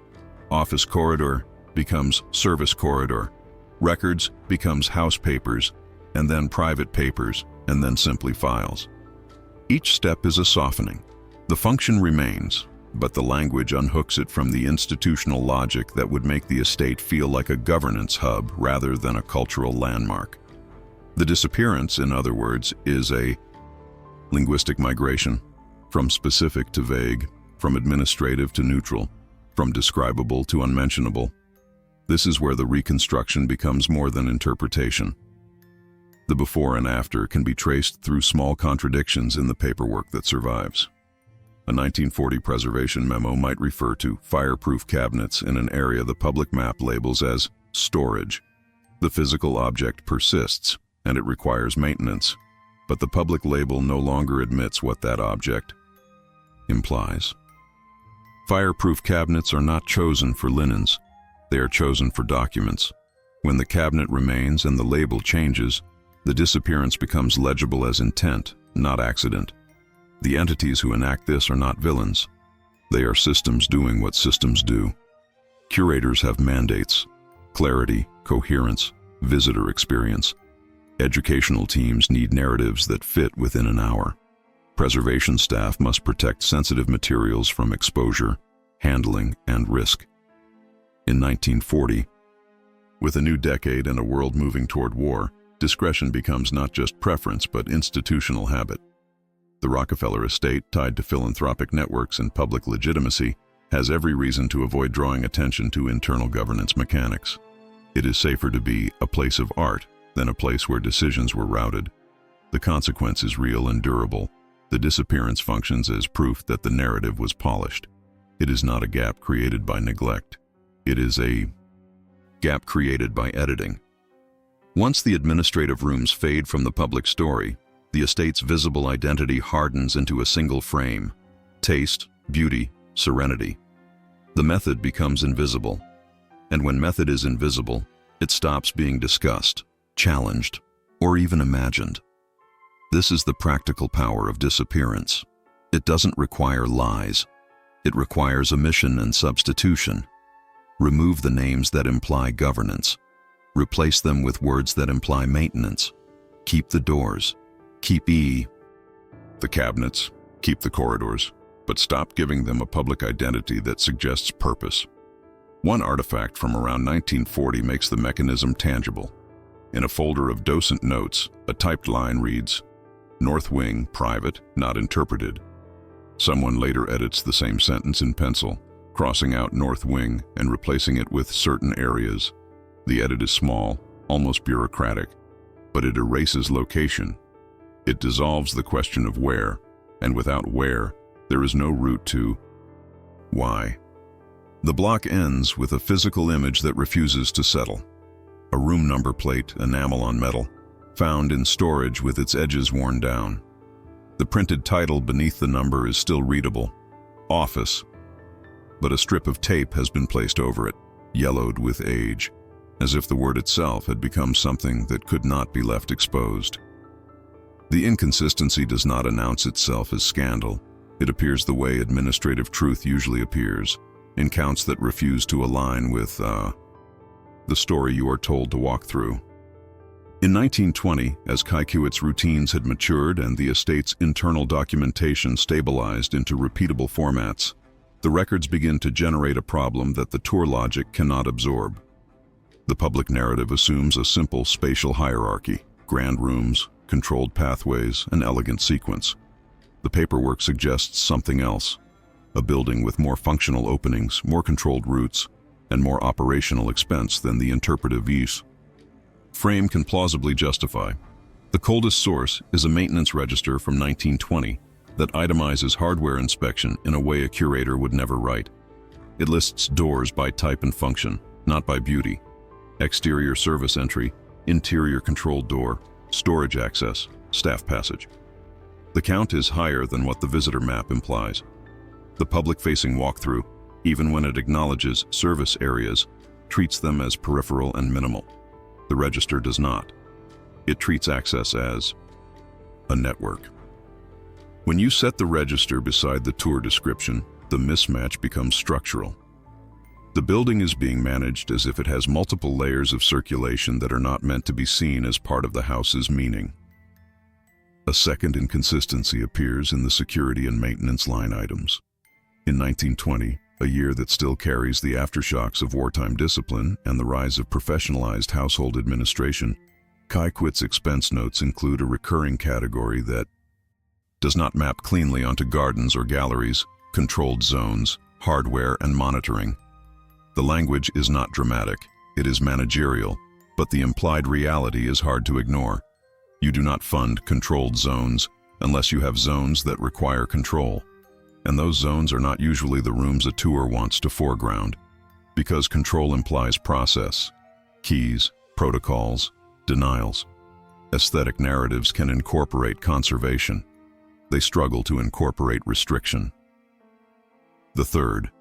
Office corridor becomes service corridor. Records becomes house papers, and then private papers, and then simply files. Each step is a softening. The function remains, but the language unhooks it from the institutional logic that would make the estate feel like a governance hub rather than a cultural landmark. The disappearance, in other words, is a linguistic migration, from specific to vague, from administrative to neutral, from describable to unmentionable. This is where the reconstruction becomes more than interpretation. The before and after can be traced through small contradictions in the paperwork that survives. A 1940 preservation memo might refer to fireproof cabinets in an area the public map labels as storage. The physical object persists, and it requires maintenance, but the public label no longer admits what that object implies. Fireproof cabinets are not chosen for linens, they are chosen for documents. When the cabinet remains and the label changes, the disappearance becomes legible as intent, not accident. The entities who enact this are not villains. They are systems doing what systems do. Curators have mandates: clarity, coherence, visitor experience. Educational teams need narratives that fit within an hour. Preservation staff must protect sensitive materials from exposure, handling, and risk. In 1940, with a new decade and a world moving toward war, discretion becomes not just preference but institutional habit. The Rockefeller estate, tied to philanthropic networks and public legitimacy, has every reason to avoid drawing attention to internal governance mechanics. It is safer to be a place of art than a place where decisions were routed. The consequence is real and durable. The disappearance functions as proof that the narrative was polished. It is not a gap created by neglect. It is a gap created by editing. Once the administrative rooms fade from the public story, the estate's visible identity hardens into a single frame: taste, beauty, serenity. The method becomes invisible. And when method is invisible, it stops being discussed, challenged, or even imagined. This is the practical power of disappearance. It doesn't require lies. It requires omission and substitution. Remove the names that imply governance. Replace them with words that imply maintenance. Keep the doors. Keep the cabinets. Keep the corridors. But stop giving them a public identity that suggests purpose. One artifact from around 1940 makes the mechanism tangible: In a folder of docent notes, a typed line reads, "North wing, private, not interpreted." Someone later edits the same sentence in pencil, crossing out north wing and replacing it with certain areas. The edit is small, almost bureaucratic, but it erases location. It dissolves the question of where, and without where, there is no route to why. The block ends with a physical image that refuses to settle. A room number plate, enamel on metal, found in storage with its edges worn down. The printed title beneath the number is still readable, "Office," but a strip of tape has been placed over it, yellowed with age, as if the word itself had become something that could not be left exposed. The inconsistency does not announce itself as scandal. It appears the way administrative truth usually appears, in counts that refuse to align with the story you are told to walk through. In 1920, as Kykuit's routines had matured and the estate's internal documentation stabilized into repeatable formats, the records begin to generate a problem that the tour logic cannot absorb. The public narrative assumes a simple spatial hierarchy: grand rooms, controlled pathways, an elegant sequence. The paperwork suggests something else: a building with more functional openings, more controlled routes, and more operational expense than the interpretive use. Frame can plausibly justify. The coldest source is a maintenance register from 1920 that itemizes hardware inspection in a way a curator would never write. It lists doors by type and function, not by beauty. Exterior service entry, interior controlled door, storage access, staff passage. The count is higher than what the visitor map implies. The public-facing walkthrough, even when it acknowledges service areas, treats them as peripheral and minimal. The register does not. It treats access as a network. When you set the register beside the tour description, the mismatch becomes structural. The building is being managed as if it has multiple layers of circulation that are not meant to be seen as part of the house's meaning. A second inconsistency appears in the security and maintenance line items. In 1920, a year that still carries the aftershocks of wartime discipline and the rise of professionalized household administration, Kykuit's expense notes include a recurring category that does not map cleanly onto gardens or galleries, controlled zones, hardware, and monitoring. The language is not dramatic, it is managerial, but the implied reality is hard to ignore. You do not fund controlled zones unless you have zones that require control. And those zones are not usually the rooms a tour wants to foreground, because control implies process, keys, protocols, denials. Aesthetic narratives can incorporate conservation. They struggle to incorporate restriction. The third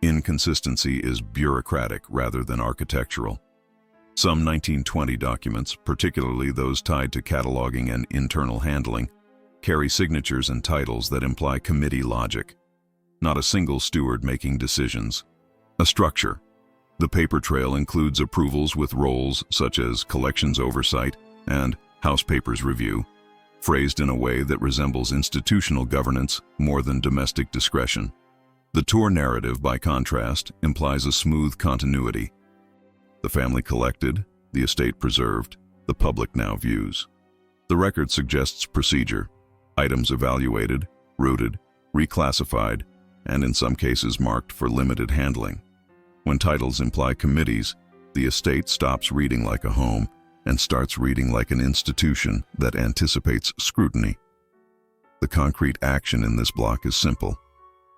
inconsistency is bureaucratic rather than architectural. Some 1920 documents, particularly those tied to cataloging and internal handling, carry signatures and titles that imply committee logic. Not a single steward making decisions. A structure. The paper trail includes approvals with roles such as collections oversight and house papers review, phrased in a way that resembles institutional governance more than domestic discretion. The tour narrative, by contrast, implies a smooth continuity. The family collected, the estate preserved, the public now views. The record suggests procedure: items evaluated, routed, reclassified, and in some cases marked for limited handling. When titles imply committees, the estate stops reading like a home and starts reading like an institution that anticipates scrutiny. The concrete action in this block is simple: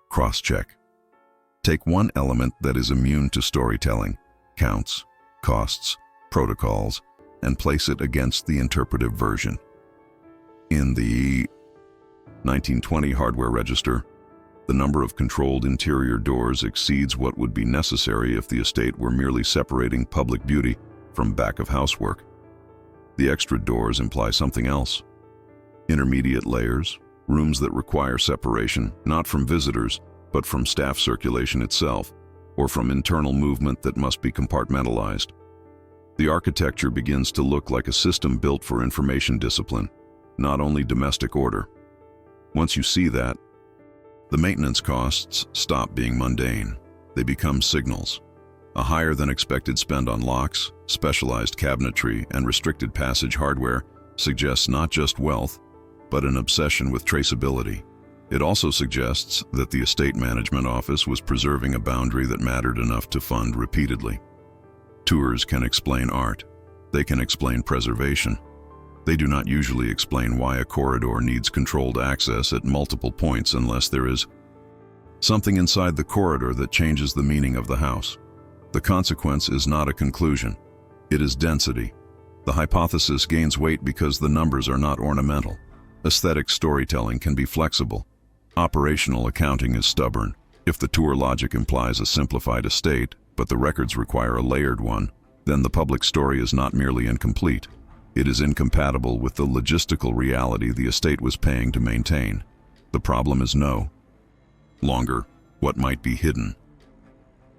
cross-check. Take one element that is immune to storytelling, counts, costs, protocols, and place it against the interpretive version. In the 1920 hardware register, the number of controlled interior doors exceeds what would be necessary if the estate were merely separating public beauty from back-of-house work. The extra doors imply something else: intermediate layers, rooms that require separation, not from visitors, but from staff circulation itself, or from internal movement that must be compartmentalized. The architecture begins to look like a system built for information discipline, not only domestic order. Once you see that, the maintenance costs stop being mundane. They become signals. A higher-than-expected spend on locks, specialized cabinetry, and restricted passage hardware suggests not just wealth, but an obsession with traceability. It also suggests that the estate management office was preserving a boundary that mattered enough to fund repeatedly. Tours can explain art. They can explain preservation. They do not usually explain why a corridor needs controlled access at multiple points unless there is something inside the corridor that changes the meaning of the house. The consequence is not a conclusion. It is density. The hypothesis gains weight because the numbers are not ornamental. Aesthetic storytelling can be flexible. Operational accounting is stubborn. If the tour logic implies a simplified estate, but the records require a layered one, then the public story is not merely incomplete. It is incompatible with the logistical reality the estate was paying to maintain. The problem is no longer what might be hidden.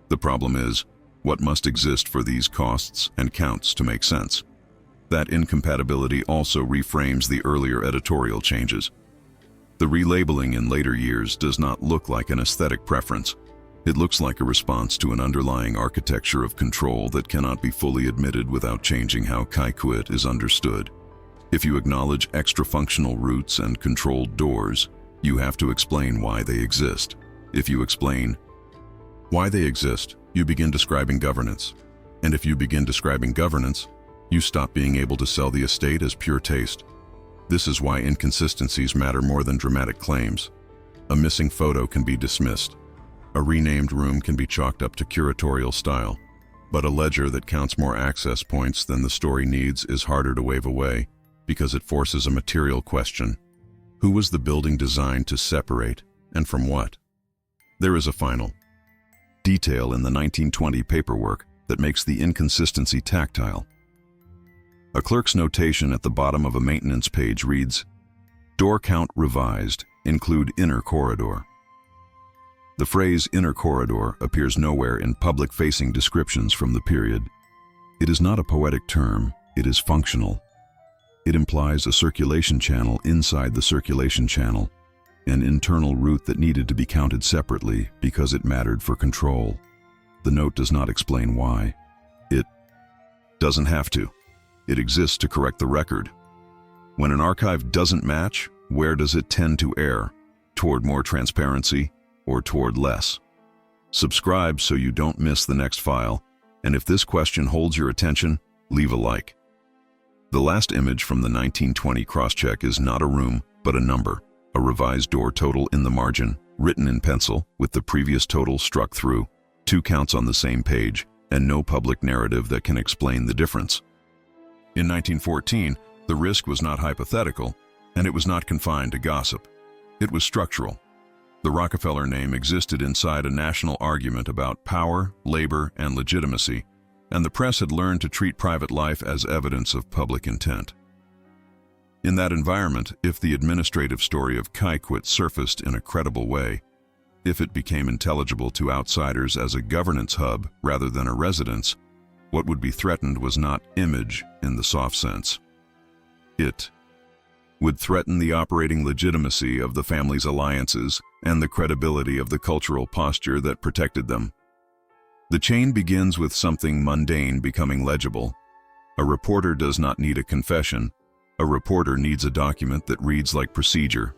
The problem is what must exist for these costs and counts to make sense. That incompatibility also reframes the earlier editorial changes. The relabeling in later years does not look like an aesthetic preference. It looks like a response to an underlying architecture of control that cannot be fully admitted without changing how Kykuit is understood. If you acknowledge extra-functional routes and controlled doors, you have to explain why they exist. If you explain why they exist, you begin describing governance. And if you begin describing governance, you stop being able to sell the estate as pure taste. This is why inconsistencies matter more than dramatic claims. A missing photo can be dismissed. A renamed room can be chalked up to curatorial style. But a ledger that counts more access points than the story needs is harder to wave away because it forces a material question. Who was the building designed to separate, and from what? There is a final detail in the 1920 paperwork that makes the inconsistency tactile. A clerk's notation at the bottom of a maintenance page reads, "Door count revised, include inner corridor." The phrase inner corridor appears nowhere in public-facing descriptions from the period. It is not a poetic term, it is functional. It implies a circulation channel inside the circulation channel, an internal route that needed to be counted separately because it mattered for control. The note does not explain why. It doesn't have to. It exists to correct the record. When an archive doesn't match, where does it tend to err? Toward more transparency or toward less? Subscribe so you don't miss the next file, and if this question holds your attention, leave a like. The last image from the 1920 crosscheck is not a room, but a number, a revised door total in the margin, written in pencil, with the previous total struck through, 2 counts on the same page, and no public narrative that can explain the difference. In 1914, the risk was not hypothetical, and it was not confined to gossip. It was structural. The Rockefeller name existed inside a national argument about power, labor, and legitimacy, and the press had learned to treat private life as evidence of public intent. In that environment, if the administrative story of Kykuit surfaced in a credible way, if it became intelligible to outsiders as a governance hub rather than a residence, what would be threatened was not image in the soft sense. It would threaten the operating legitimacy of the family's alliances and the credibility of the cultural posture that protected them. The chain begins with something mundane becoming legible. A reporter does not need a confession. A reporter needs a document that reads like procedure.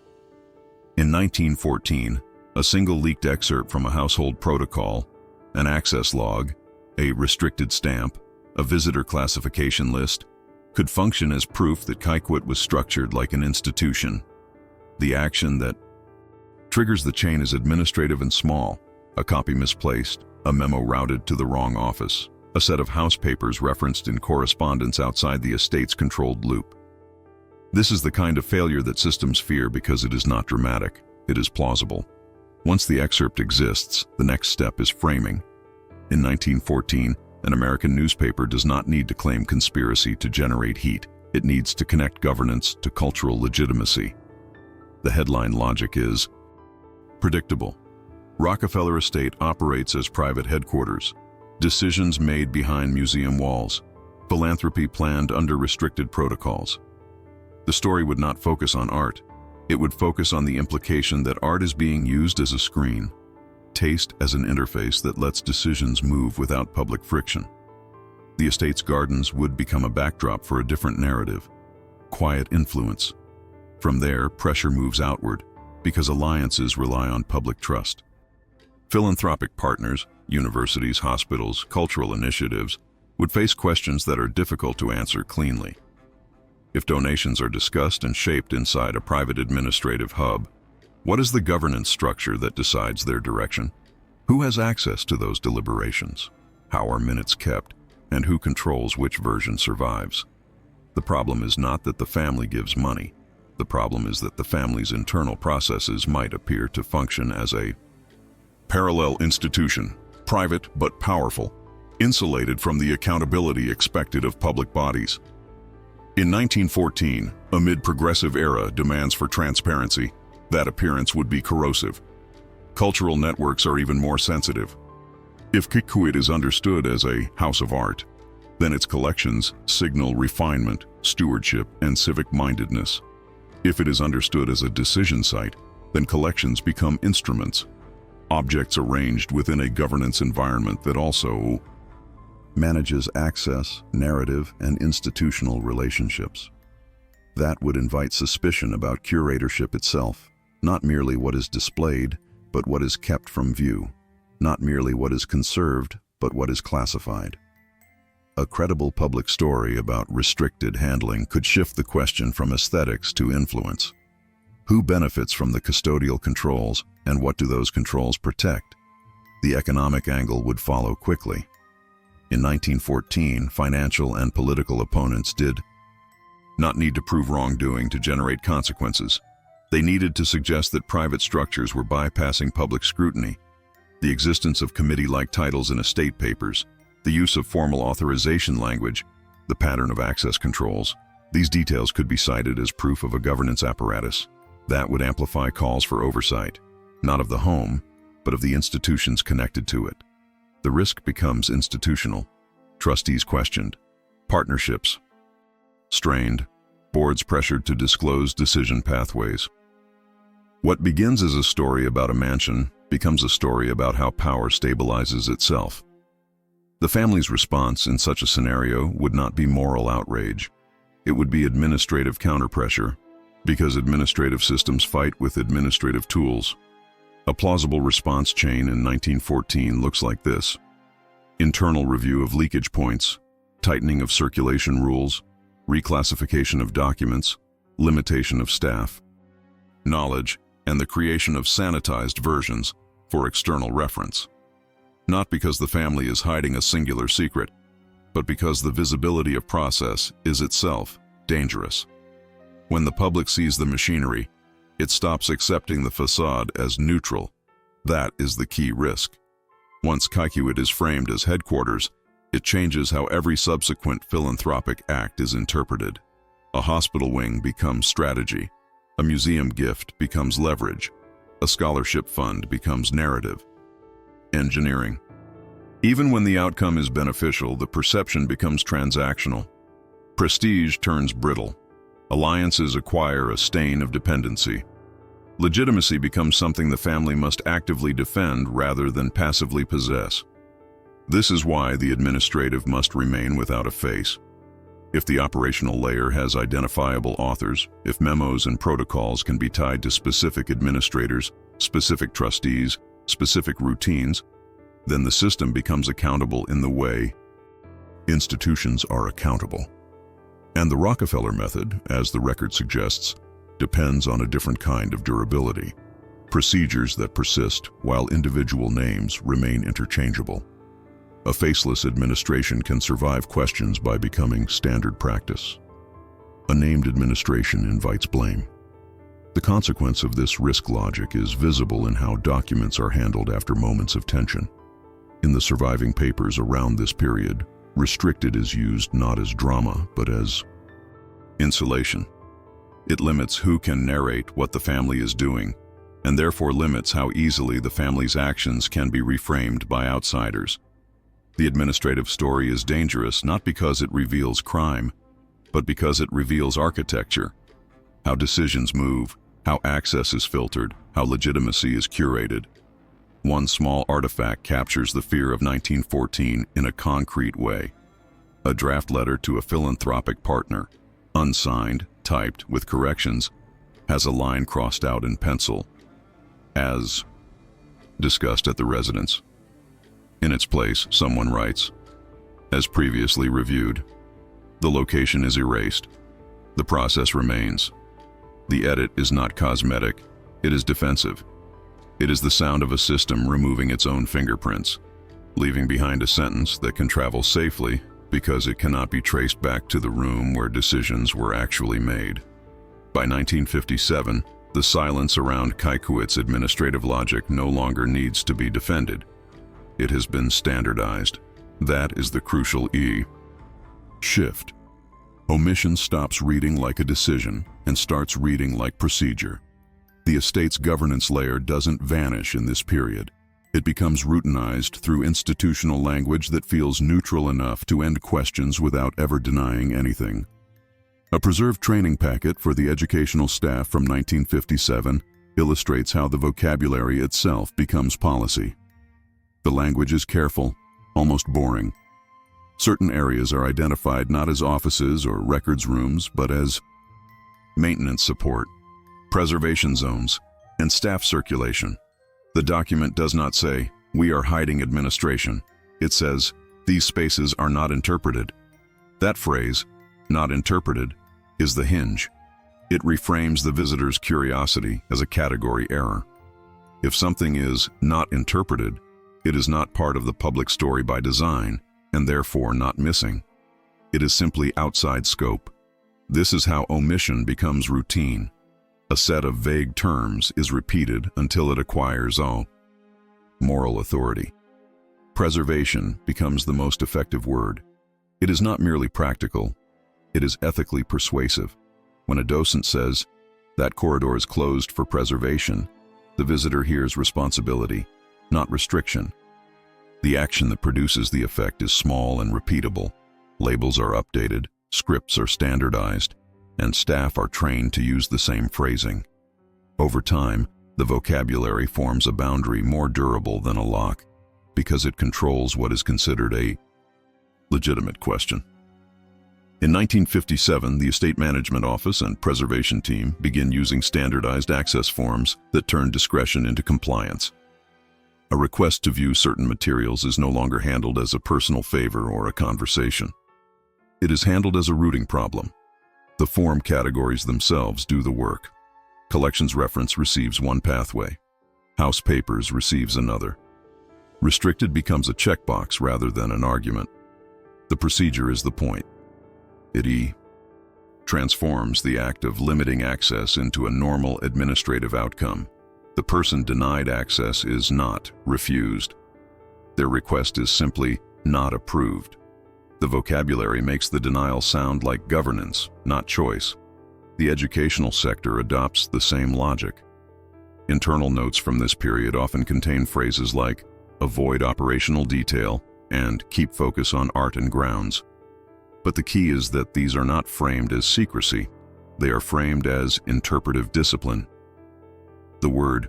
In 1914, a single leaked excerpt from a household protocol, an access log, a restricted stamp, a visitor classification list, could function as proof that Kykuit was structured like an institution. The action that triggers the chain is administrative and small: a copy misplaced, a memo routed to the wrong office, a set of house papers referenced in correspondence outside the estate's controlled loop. This is the kind of failure that systems fear because it is not dramatic, it is plausible. Once the excerpt exists, the next step is framing. In 1914, an American newspaper does not need to claim conspiracy to generate heat. It needs to connect governance to cultural legitimacy. The headline logic is predictable. Rockefeller Estate operates as private headquarters. Decisions made behind museum walls. Philanthropy planned under restricted protocols. The story would not focus on art. It would focus on the implication that art is being used as a screen. taste as an interface that lets decisions move without public friction. The estate's gardens would become a backdrop for a different narrative, quiet influence. From there, pressure moves outward, because alliances rely on public trust. Philanthropic partners, universities, hospitals, cultural initiatives, would face questions that are difficult to answer cleanly. If donations are discussed and shaped inside a private administrative hub, what is the governance structure that decides their direction? Who has access to those deliberations? How are minutes kept? And who controls which version survives? The problem is not that the family gives money. The problem is that the family's internal processes might appear to function as a parallel institution, private but powerful, insulated from the accountability expected of public bodies. In 1914, amid progressive era demands for transparency, that appearance would be corrosive. Cultural networks are even more sensitive. If Kykuit is understood as a house of art, then its collections signal refinement, stewardship, and civic-mindedness. If it is understood as a decision site, then collections become instruments, objects arranged within a governance environment that also manages access, narrative, and institutional relationships. That would invite suspicion about curatorship itself, not merely what is displayed, but what is kept from view, not merely what is conserved, but what is classified. A credible public story about restricted handling could shift the question from aesthetics to influence. Who benefits from the custodial controls, and what do those controls protect? The economic angle would follow quickly. In 1914, financial and political opponents did not need to prove wrongdoing to generate consequences. They needed to suggest that private structures were bypassing public scrutiny. The existence of committee-like titles in estate papers, the use of formal authorization language, the pattern of access controls, these details could be cited as proof of a governance apparatus. That would amplify calls for oversight, not of the home, but of the institutions connected to it. The risk becomes institutional. Trustees questioned. Partnerships strained. Boards pressured to disclose decision pathways. What begins as a story about a mansion becomes a story about how power stabilizes itself. The family's response in such a scenario would not be moral outrage. It would be administrative counterpressure, because administrative systems fight with administrative tools. A plausible response chain in 1914 looks like this: internal review of leakage points, tightening of circulation rules, reclassification of documents, limitation of staff, knowledge, and the creation of sanitized versions for external reference. Not because the family is hiding a singular secret, but because the visibility of process is itself dangerous. When the public sees the machinery, it stops accepting the facade as neutral. That is the key risk. Once Kykuit is framed as headquarters, it changes how every subsequent philanthropic act is interpreted. A hospital wing becomes strategy. A museum gift becomes leverage. A scholarship fund becomes narrative. Engineering. Even when the outcome is beneficial, the perception becomes transactional. Prestige turns brittle. Alliances acquire a stain of dependency. Legitimacy becomes something the family must actively defend rather than passively possess. This is why the administrative must remain without a face. If the operational layer has identifiable authors, if memos and protocols can be tied to specific administrators, specific trustees, specific routines, then the system becomes accountable in the way institutions are accountable. And the Rockefeller method, as the record suggests, depends on a different kind of durability. Procedures that persist while individual names remain interchangeable. A faceless administration can survive questions by becoming standard practice. A named administration invites blame. The consequence of this risk logic is visible in how documents are handled after moments of tension. In the surviving papers around this period, restricted is used not as drama, but as insulation. It limits who can narrate what the family is doing, and therefore limits how easily the family's actions can be reframed by outsiders. The administrative story is dangerous not because it reveals crime, but because it reveals architecture, how decisions move, how access is filtered, how legitimacy is curated. one small artifact captures the fear of 1914 in a concrete way. A draft letter to a philanthropic partner, unsigned, typed with corrections, has a line crossed out in pencil, as discussed at the residence. In its place, someone writes, as previously reviewed. The location is erased. The process remains. The edit is not cosmetic, it is defensive. It is the sound of a system removing its own fingerprints, leaving behind a sentence that can travel safely because it cannot be traced back to the room where decisions were actually made. By 1957, the silence around Kykuit's administrative logic no longer needs to be defended. It has been standardized. That is the crucial E. Shift. Omission stops reading like a decision and starts reading like procedure. The estate's governance layer doesn't vanish in this period. It becomes routinized through institutional language that feels neutral enough to end questions without ever denying anything. A preserved training packet for the educational staff from 1957 illustrates how the vocabulary itself becomes policy. The language is careful, almost boring. Certain areas are identified not as offices or records rooms, but as maintenance support, preservation zones, and staff circulation. The document does not say, "We are hiding administration." It says, "These spaces are not interpreted." That phrase, "not interpreted," is the hinge. It reframes the visitor's curiosity as a category error. If something is not interpreted, it is not part of the public story by design, and therefore not missing. It is simply outside scope. This is how omission becomes routine. A set of vague terms is repeated until it acquires moral authority. Preservation becomes the most effective word. It is not merely practical, it is ethically persuasive. When a docent says, "That corridor is closed for preservation," the visitor hears responsibility, not restriction. The action that produces the effect is small and repeatable. Labels are updated, scripts are standardized, and staff are trained to use the same phrasing. Over time, the vocabulary forms a boundary more durable than a lock, because it controls what is considered a legitimate question. In 1957, the Estate Management Office and Preservation Team begin using standardized access forms that turn discretion into compliance. A request to view certain materials is no longer handled as a personal favor or a conversation. It is handled as a routing problem. The form categories themselves do the work. Collections reference receives one pathway. House papers receives another. Restricted becomes a checkbox rather than an argument. The procedure is the point. It transforms the act of limiting access into a normal administrative outcome. The person denied access is not refused. Their request is simply not approved. The vocabulary makes the denial sound like governance, not choice. The educational sector adopts the same logic. Internal notes from this period often contain phrases like "avoid operational detail" and "keep focus on art and grounds." But the key is that these are not framed as secrecy. They are framed as interpretive discipline. The word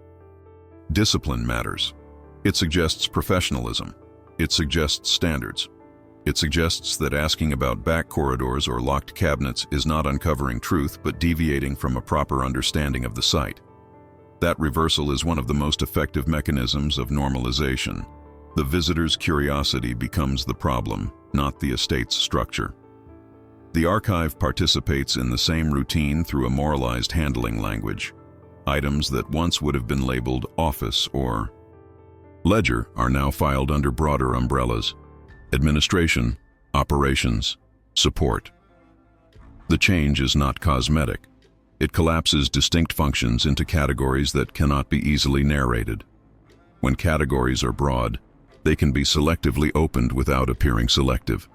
discipline matters. It suggests professionalism. It suggests standards. It suggests that asking about back corridors or locked cabinets is not uncovering truth but deviating from a proper understanding of the site. That reversal is one of the most effective mechanisms of normalization. The visitor's curiosity becomes the problem, not the estate's structure. The archive participates in the same routine through a moralized handling language. Items that once would have been labeled office or ledger are now filed under broader umbrellas: administration, operations, support. The change is not cosmetic. It collapses distinct functions into categories that cannot be easily narrated. When categories are broad, they can be selectively opened without appearing selective.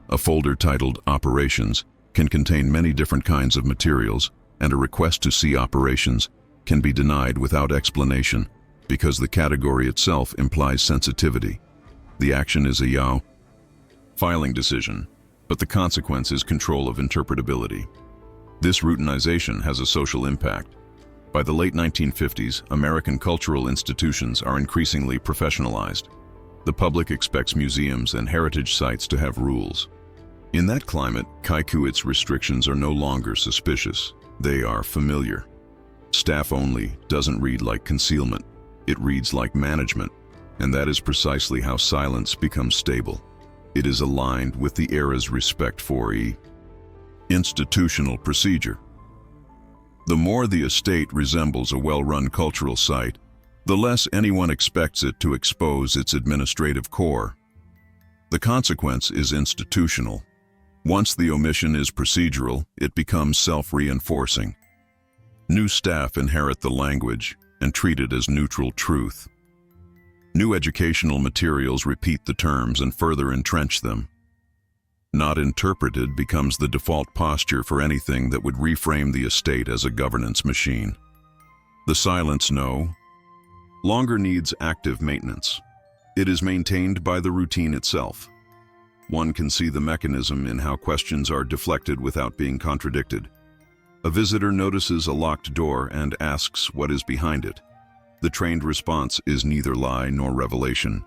A folder titled Operations can contain many different kinds of materials, and a request to see operations can be denied without explanation because the category itself implies sensitivity. The action is a filing decision, but the consequence is control of interpretability. This routinization has a social impact. By the late 1950s, American cultural institutions are increasingly professionalized. The public expects museums and heritage sites to have rules. In that climate, Kykuit's restrictions are no longer suspicious. They are familiar. Staff only doesn't read like concealment. It reads like management, and that is precisely how silence becomes stable. It is aligned with the era's respect for institutional procedure. The more the estate resembles a well-run cultural site, the less anyone expects it to expose its administrative core. The consequence is institutional. Once the omission is procedural, it becomes self-reinforcing. New staff inherit the language and treat it as neutral truth. New educational materials repeat the terms and further entrench them. Not interpreted becomes the default posture for anything that would reframe the estate as a governance machine. The silence no longer needs active maintenance. It is maintained by the routine itself. One can see the mechanism in how questions are deflected without being contradicted. A visitor notices a locked door and asks what is behind it. The trained response is neither lie nor revelation.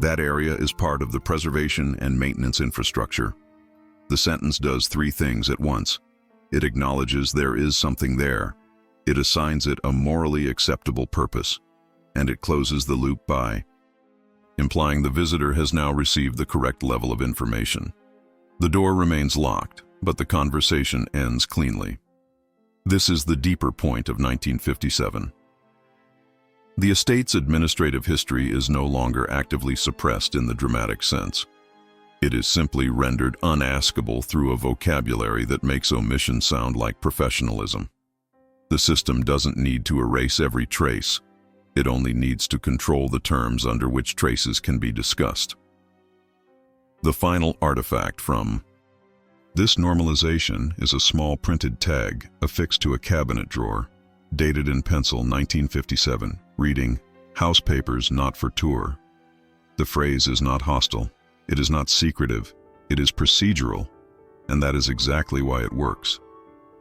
That area is part of the preservation and maintenance infrastructure. The sentence does three things at once. It acknowledges there is something there. It assigns it a morally acceptable purpose. And it closes the loop by implying the visitor has now received the correct level of information. The door remains locked, but the conversation ends cleanly. This is the deeper point of 1957. The estate's administrative history is no longer actively suppressed in the dramatic sense. It is simply rendered unaskable through a vocabulary that makes omission sound like professionalism. The system doesn't need to erase every trace. It only needs to control the terms under which traces can be discussed. The final artifact from this normalization is a small printed tag affixed to a cabinet drawer, dated in pencil 1957, reading, "House papers not for tour." The phrase is not hostile. It is not secretive, it is procedural, and that is exactly why it works.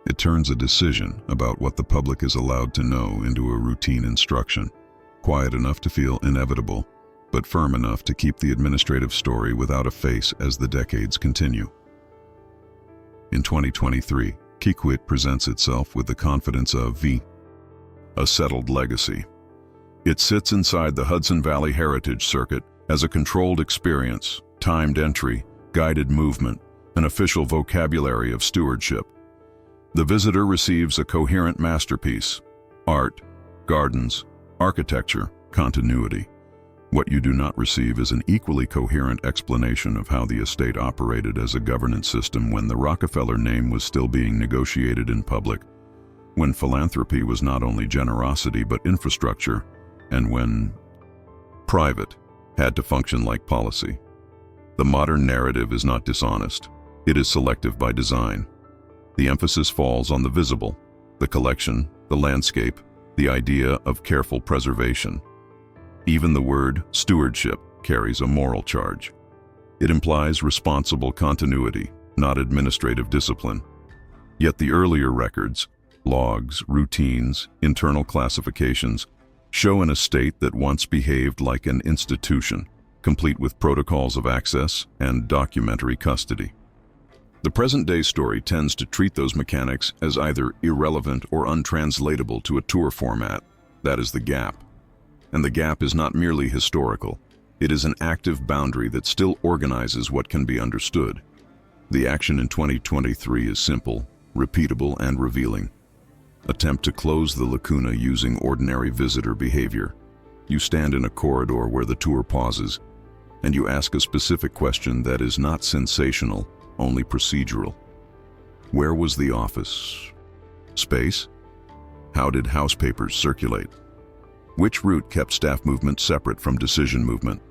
It turns a decision about what the public is allowed to know into a routine instruction, quiet enough to feel inevitable, but firm enough to keep the administrative story without a face as the decades continue. In 2023, Kykuit presents itself with the confidence of a settled legacy. It sits inside the Hudson Valley Heritage Circuit as a controlled experience, timed entry, guided movement, an official vocabulary of stewardship. The visitor receives a coherent masterpiece: art, gardens, architecture, continuity. What you do not receive is an equally coherent explanation of how the estate operated as a governance system when the Rockefeller name was still being negotiated in public, when philanthropy was not only generosity but infrastructure, and when private had to function like policy. The modern narrative is not dishonest. It is selective by design. The emphasis falls on the visible, the collection, the landscape, the idea of careful preservation. Even the word stewardship carries a moral charge. It implies responsible continuity, not administrative discipline. Yet the earlier records, logs, routines, internal classifications, show an estate that once behaved like an institution, complete with protocols of access and documentary custody. The present-day story tends to treat those mechanics as either irrelevant or untranslatable to a tour format. That is the gap. And the gap is not merely historical. It is an active boundary that still organizes what can be understood. The action in 2023 is simple, repeatable, and revealing. Attempt to close the lacuna using ordinary visitor behavior. You stand in a corridor where the tour pauses, and you ask a specific question that is not sensational, only procedural. Where was the office space? How did house papers circulate? Which route kept staff movement separate from decision movement?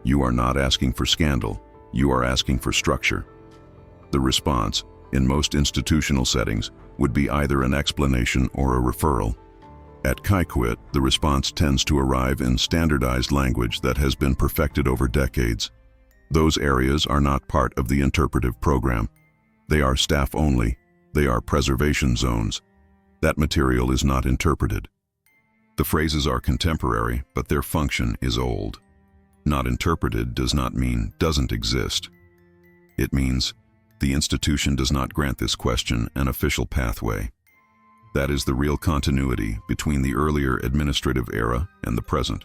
You are not asking for scandal, you are asking for structure. The response, in most institutional settings, would be either an explanation or a referral. At Kykuit, the response tends to arrive in standardized language that has been perfected over decades. Those areas are not part of the interpretive program. They are staff only. They are preservation zones. That material is not interpreted. The phrases are contemporary, but their function is old. Not interpreted does not mean doesn't exist. It means the institution does not grant this question an official pathway. That is the real continuity between the earlier administrative era and the present.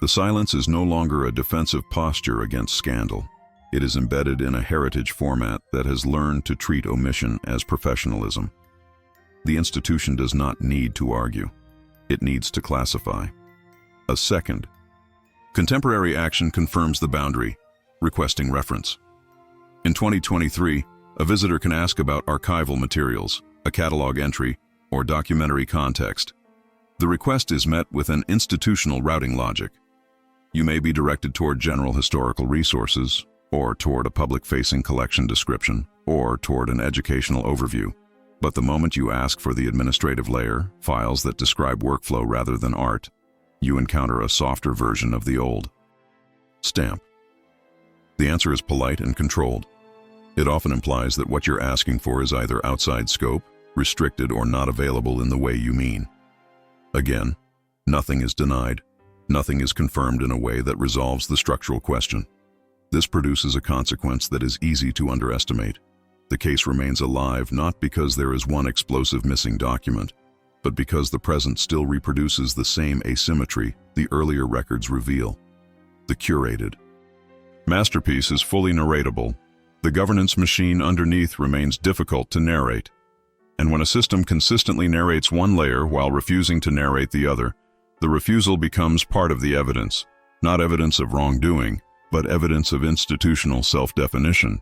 The silence is no longer a defensive posture against scandal. It is embedded in a heritage format that has learned to treat omission as professionalism. The institution does not need to argue. It needs to classify. A second, contemporary action confirms the boundary, requesting reference. In 2023, a visitor can ask about archival materials, a catalog entry, or documentary context. The request is met with an institutional routing logic. You may be directed toward general historical resources, or toward a public-facing collection description, or toward an educational overview. But the moment you ask for the administrative layer, files that describe workflow rather than art, you encounter a softer version of the old. Stamp. The answer is polite and controlled. It often implies that what you're asking for is either outside scope, restricted, or not available in the way you mean. Again, nothing is denied. Nothing is confirmed in a way that resolves the structural question. This produces a consequence that is easy to underestimate. The case remains alive not because there is one explosive missing document, but because the present still reproduces the same asymmetry the earlier records reveal. The curated masterpiece is fully narratable. The governance machine underneath remains difficult to narrate. And when a system consistently narrates one layer while refusing to narrate the other, the refusal becomes part of the evidence, not evidence of wrongdoing, but evidence of institutional self-definition.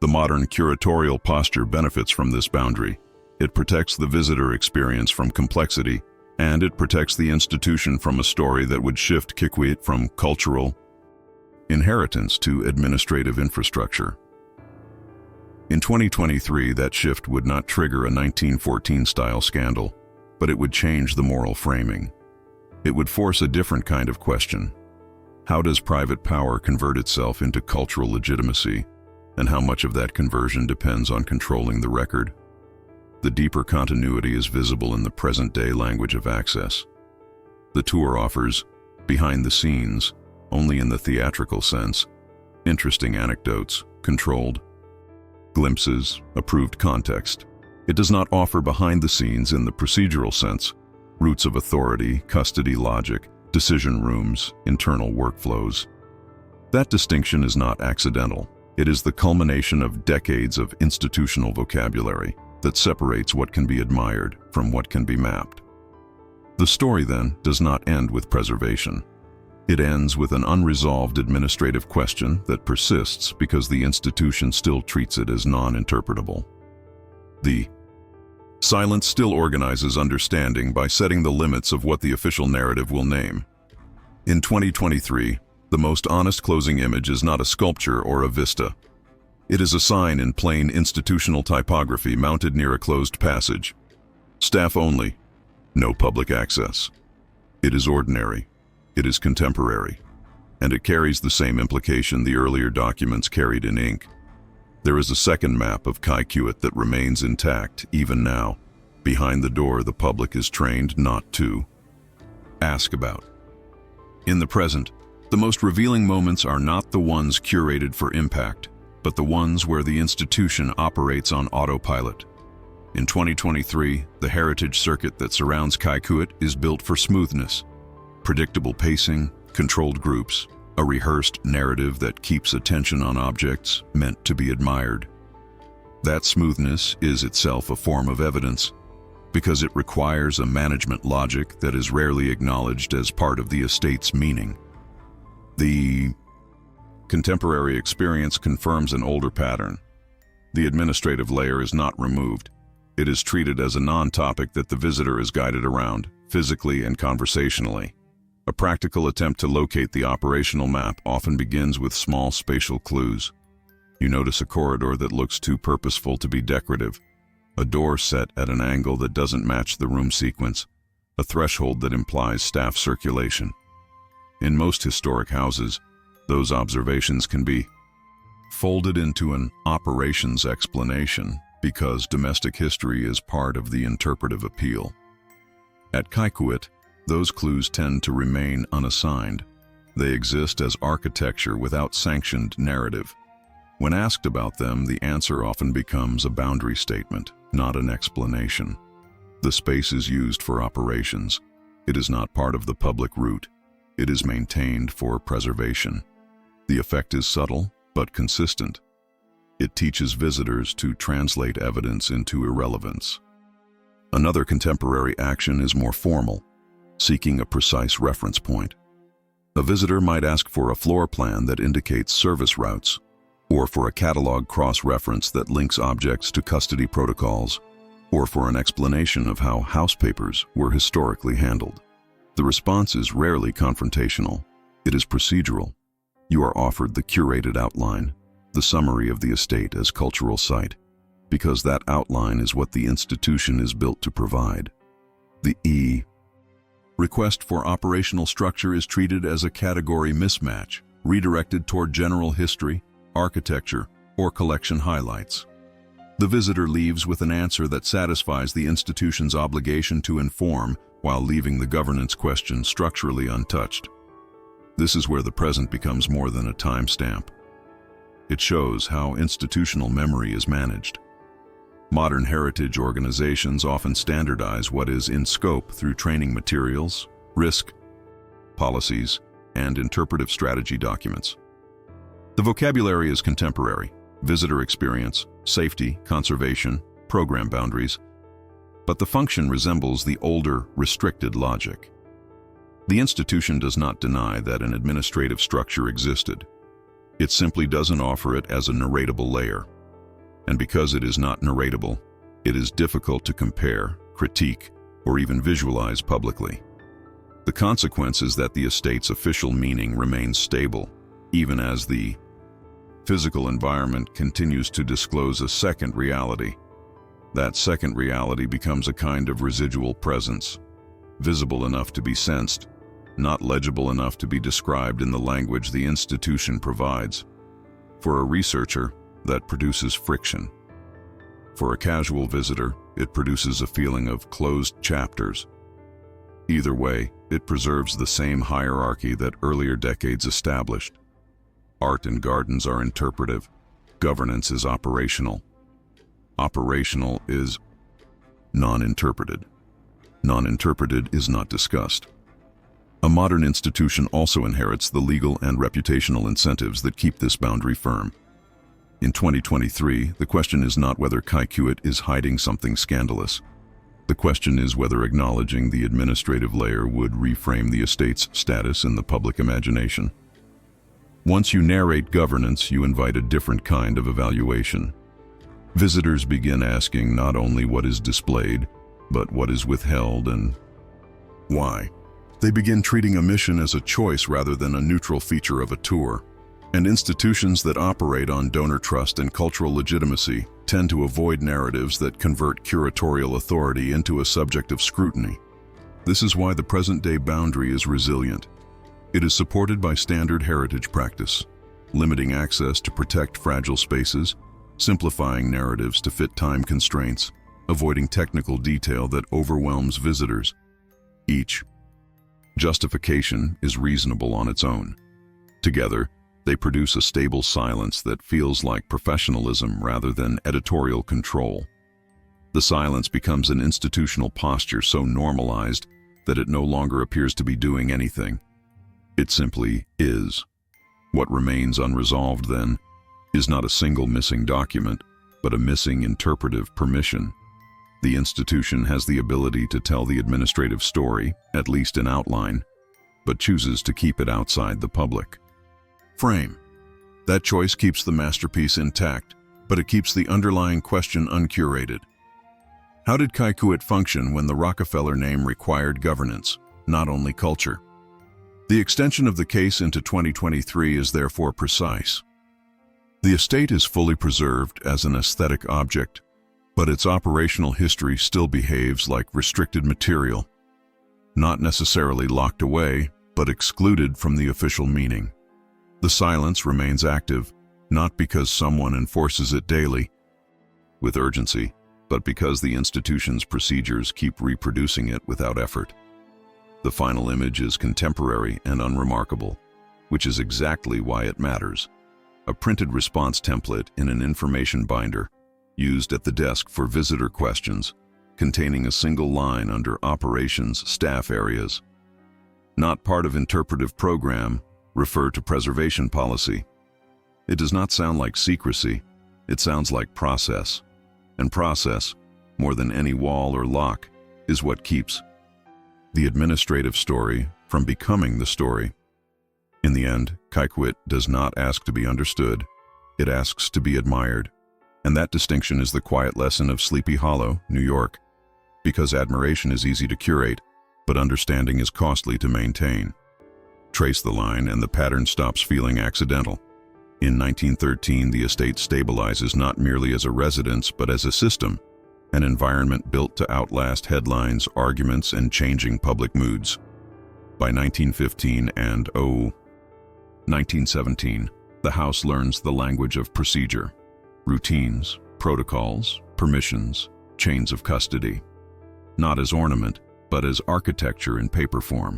The modern curatorial posture benefits from this boundary. It protects the visitor experience from complexity, and it protects the institution from a story that would shift Kykuit from cultural inheritance to administrative infrastructure. In 2023, that shift would not trigger a 1914-style scandal, but it would change the moral framing. It would force a different kind of question. How does private power convert itself into cultural legitimacy, and how much of that conversion depends on controlling the record? The deeper continuity is visible in the present-day language of access. The tour offers, behind the scenes, only in the theatrical sense, interesting anecdotes, controlled glimpses, approved context. It does not offer behind the scenes in the procedural sense, roots of authority, custody logic, decision rooms, internal workflows. That distinction is not accidental. It is the culmination of decades of institutional vocabulary that separates what can be admired from what can be mapped. The story, then, does not end with preservation. It ends with an unresolved administrative question that persists because the institution still treats it as non-interpretable. The silence still organizes understanding by setting the limits of what the official narrative will name. In 2023, the most honest closing image is not a sculpture or a vista. It is a sign in plain institutional typography mounted near a closed passage. Staff only, no public access. It is ordinary. It is contemporary. And it carries the same implication the earlier documents carried in ink. There is a second map of Kykuit that remains intact even now. Behind the door, the public is trained not to ask about. In the present, the most revealing moments are not the ones curated for impact, but the ones where the institution operates on autopilot. In 2023, the heritage circuit that surrounds Kykuit is built for smoothness, predictable pacing, controlled groups, a rehearsed narrative that keeps attention on objects meant to be admired. That smoothness is itself a form of evidence, because it requires a management logic that is rarely acknowledged as part of the estate's meaning. The contemporary experience confirms an older pattern. The administrative layer is not removed. It is treated as a non-topic that the visitor is guided around, physically and conversationally. A practical attempt to locate the operational map often begins with small spatial clues. You notice a corridor that looks too purposeful to be decorative, a door set at an angle that doesn't match the room sequence, a threshold that implies staff circulation. In most historic houses, those observations can be folded into an operations explanation because domestic history is part of the interpretive appeal. At Kykuit, those clues tend to remain unassigned. They exist as architecture without sanctioned narrative. When asked about them, the answer often becomes a boundary statement, not an explanation. The space is used for operations. It is not part of the public route. It is maintained for preservation. The effect is subtle, but consistent. It teaches visitors to translate evidence into irrelevance. Another contemporary action is more formal, seeking a precise reference point. A visitor might ask for a floor plan that indicates service routes, or for a catalog cross-reference that links objects to custody protocols, or for an explanation of how house papers were historically handled. The response is rarely confrontational. It is procedural. You are offered the curated outline, the summary of the estate as cultural site, because that outline is what the institution is built to provide. The request for operational structure is treated as a category mismatch, redirected toward general history, architecture, or collection highlights. The visitor leaves with an answer that satisfies the institution's obligation to inform while leaving the governance question structurally untouched. This is where the present becomes more than a timestamp. It shows how institutional memory is managed. Modern heritage organizations often standardize what is in scope through training materials, risk policies, and interpretive strategy documents. The vocabulary is contemporary: visitor experience, safety, conservation, program boundaries, but the function resembles the older, restricted logic. The institution does not deny that an administrative structure existed. It simply doesn't offer it as a narratable layer. And because it is not narratable, it is difficult to compare, critique, or even visualize publicly. The consequence is that the estate's official meaning remains stable, even as the physical environment continues to disclose a second reality. That second reality becomes a kind of residual presence, visible enough to be sensed, not legible enough to be described in the language the institution provides. For a researcher, that produces friction. For a casual visitor, it produces a feeling of closed chapters. Either way, it preserves the same hierarchy that earlier decades established. Art and gardens are interpretive. Governance is operational. Operational is non-interpreted. Non-interpreted is not discussed. A modern institution also inherits the legal and reputational incentives that keep this boundary firm. In 2023, the question is not whether Kykuit is hiding something scandalous. The question is whether acknowledging the administrative layer would reframe the estate's status in the public imagination. Once you narrate governance, you invite a different kind of evaluation. Visitors begin asking not only what is displayed, but what is withheld and why. They begin treating a mission as a choice rather than a neutral feature of a tour. And institutions that operate on donor trust and cultural legitimacy tend to avoid narratives that convert curatorial authority into a subject of scrutiny. This is why the present-day boundary is resilient. It is supported by standard heritage practice, limiting access to protect fragile spaces, simplifying narratives to fit time constraints, avoiding technical detail that overwhelms visitors. Each justification is reasonable on its own. Together, they produce a stable silence that feels like professionalism rather than editorial control. The silence becomes an institutional posture so normalized that it no longer appears to be doing anything. It simply is. What remains unresolved, then, is not a single missing document, but a missing interpretive permission. The institution has the ability to tell the administrative story, at least in outline, but chooses to keep it outside the public frame. That choice keeps the masterpiece intact, but it keeps the underlying question uncurated. How did Kykuit function when the Rockefeller name required governance, not only culture? The extension of the case into 2023 is therefore precise. The estate is fully preserved as an aesthetic object, but its operational history still behaves like restricted material, not necessarily locked away, but excluded from the official meaning. The silence remains active, not because someone enforces it daily, with urgency, but because the institution's procedures keep reproducing it without effort. The final image is contemporary and unremarkable, which is exactly why it matters. A printed response template in an information binder, used at the desk for visitor questions, containing a single line under Operations Staff Areas. Not part of interpretive program, refer to preservation policy. It does not sound like secrecy, it sounds like process. And process, more than any wall or lock, is what keeps the administrative story from becoming the story. In the end, Kykuit does not ask to be understood, it asks to be admired. And that distinction is the quiet lesson of Sleepy Hollow, New York. Because admiration is easy to curate, but understanding is costly to maintain. Trace the line and the pattern stops feeling accidental. In 1913, the estate stabilizes not merely as a residence but as a system, an environment built to outlast headlines, arguments, and changing public moods. By 1915 and 1917, the house learns the language of procedure, routines, protocols, permissions, chains of custody. Not as ornament, but as architecture in paper form.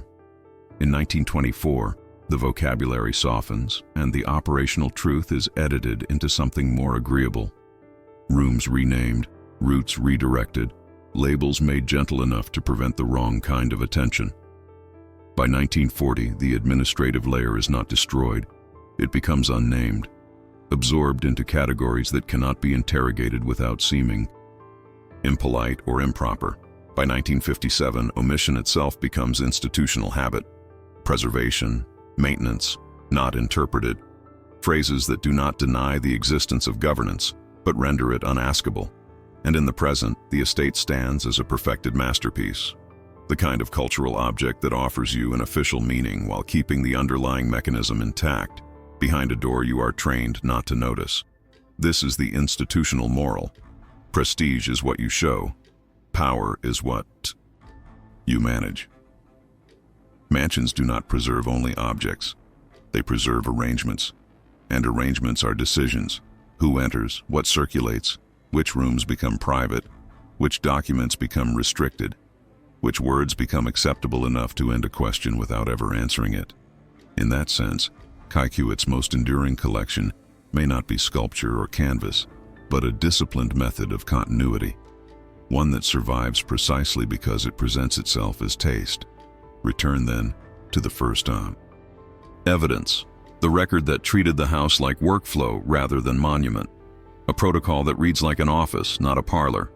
In 1924, the vocabulary softens, and the operational truth is edited into something more agreeable. Rooms renamed, routes redirected, labels made gentle enough to prevent the wrong kind of attention. By 1940, the administrative layer is not destroyed, it becomes unnamed, absorbed into categories that cannot be interrogated without seeming impolite or improper. By 1957, omission itself becomes institutional habit, preservation, maintenance, not interpreted, phrases that do not deny the existence of governance, but render it unaskable. And in the present, the estate stands as a perfected masterpiece, the kind of cultural object that offers you an official meaning while keeping the underlying mechanism intact, behind a door you are trained not to notice. This is the institutional moral. Prestige is what you show. Power is what you manage. Mansions do not preserve only objects. They preserve arrangements. And arrangements are decisions. Who enters, what circulates, which rooms become private, which documents become restricted, which words become acceptable enough to end a question without ever answering it. In that sense, Kykuit's most enduring collection may not be sculpture or canvas, but a disciplined method of continuity. One that survives precisely because it presents itself as taste. Return then to the first evidence, the record that treated the house like workflow rather than monument, a protocol that reads like an office, not a parlor.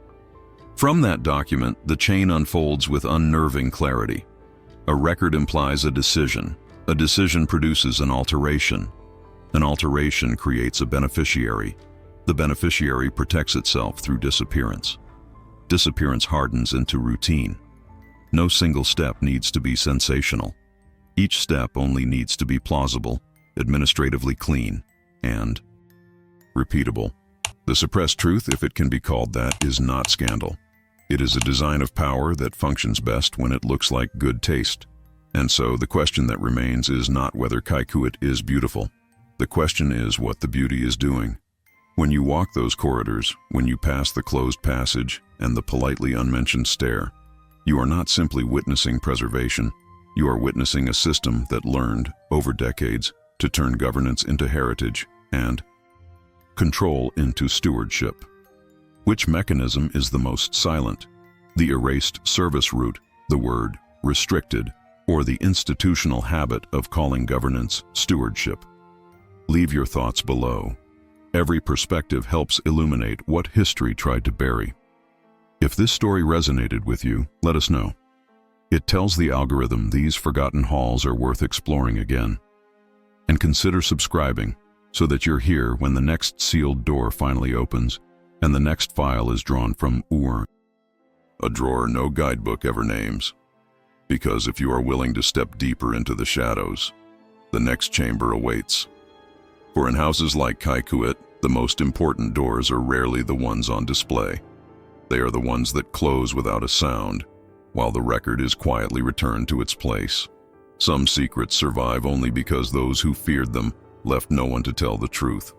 From that document, the chain unfolds with unnerving clarity. A record implies a decision produces an alteration creates a beneficiary, the beneficiary protects itself through disappearance. Disappearance hardens into routine. No single step needs to be sensational. Each step only needs to be plausible, administratively clean, and repeatable. The suppressed truth, if it can be called that, is not scandal. It is a design of power that functions best when it looks like good taste. And so the question that remains is not whether Kykuit is beautiful. The question is what the beauty is doing. When you walk those corridors, when you pass the closed passage and the politely unmentioned stair, you are not simply witnessing preservation, you are witnessing a system that learned, over decades, to turn governance into heritage and control into stewardship. Which mechanism is the most silent? The erased service route, the word restricted, or the institutional habit of calling governance stewardship? Leave your thoughts below. Every perspective helps illuminate what history tried to bury. If this story resonated with you, let us know. It tells the algorithm these forgotten halls are worth exploring again. And consider subscribing so that you're here when the next sealed door finally opens and the next file is drawn from a drawer no guidebook ever names. Because if you are willing to step deeper into the shadows, the next chamber awaits. For in houses like Kykuit, the most important doors are rarely the ones on display. They are the ones that close without a sound, while the record is quietly returned to its place. Some secrets survive only because those who feared them left no one to tell the truth.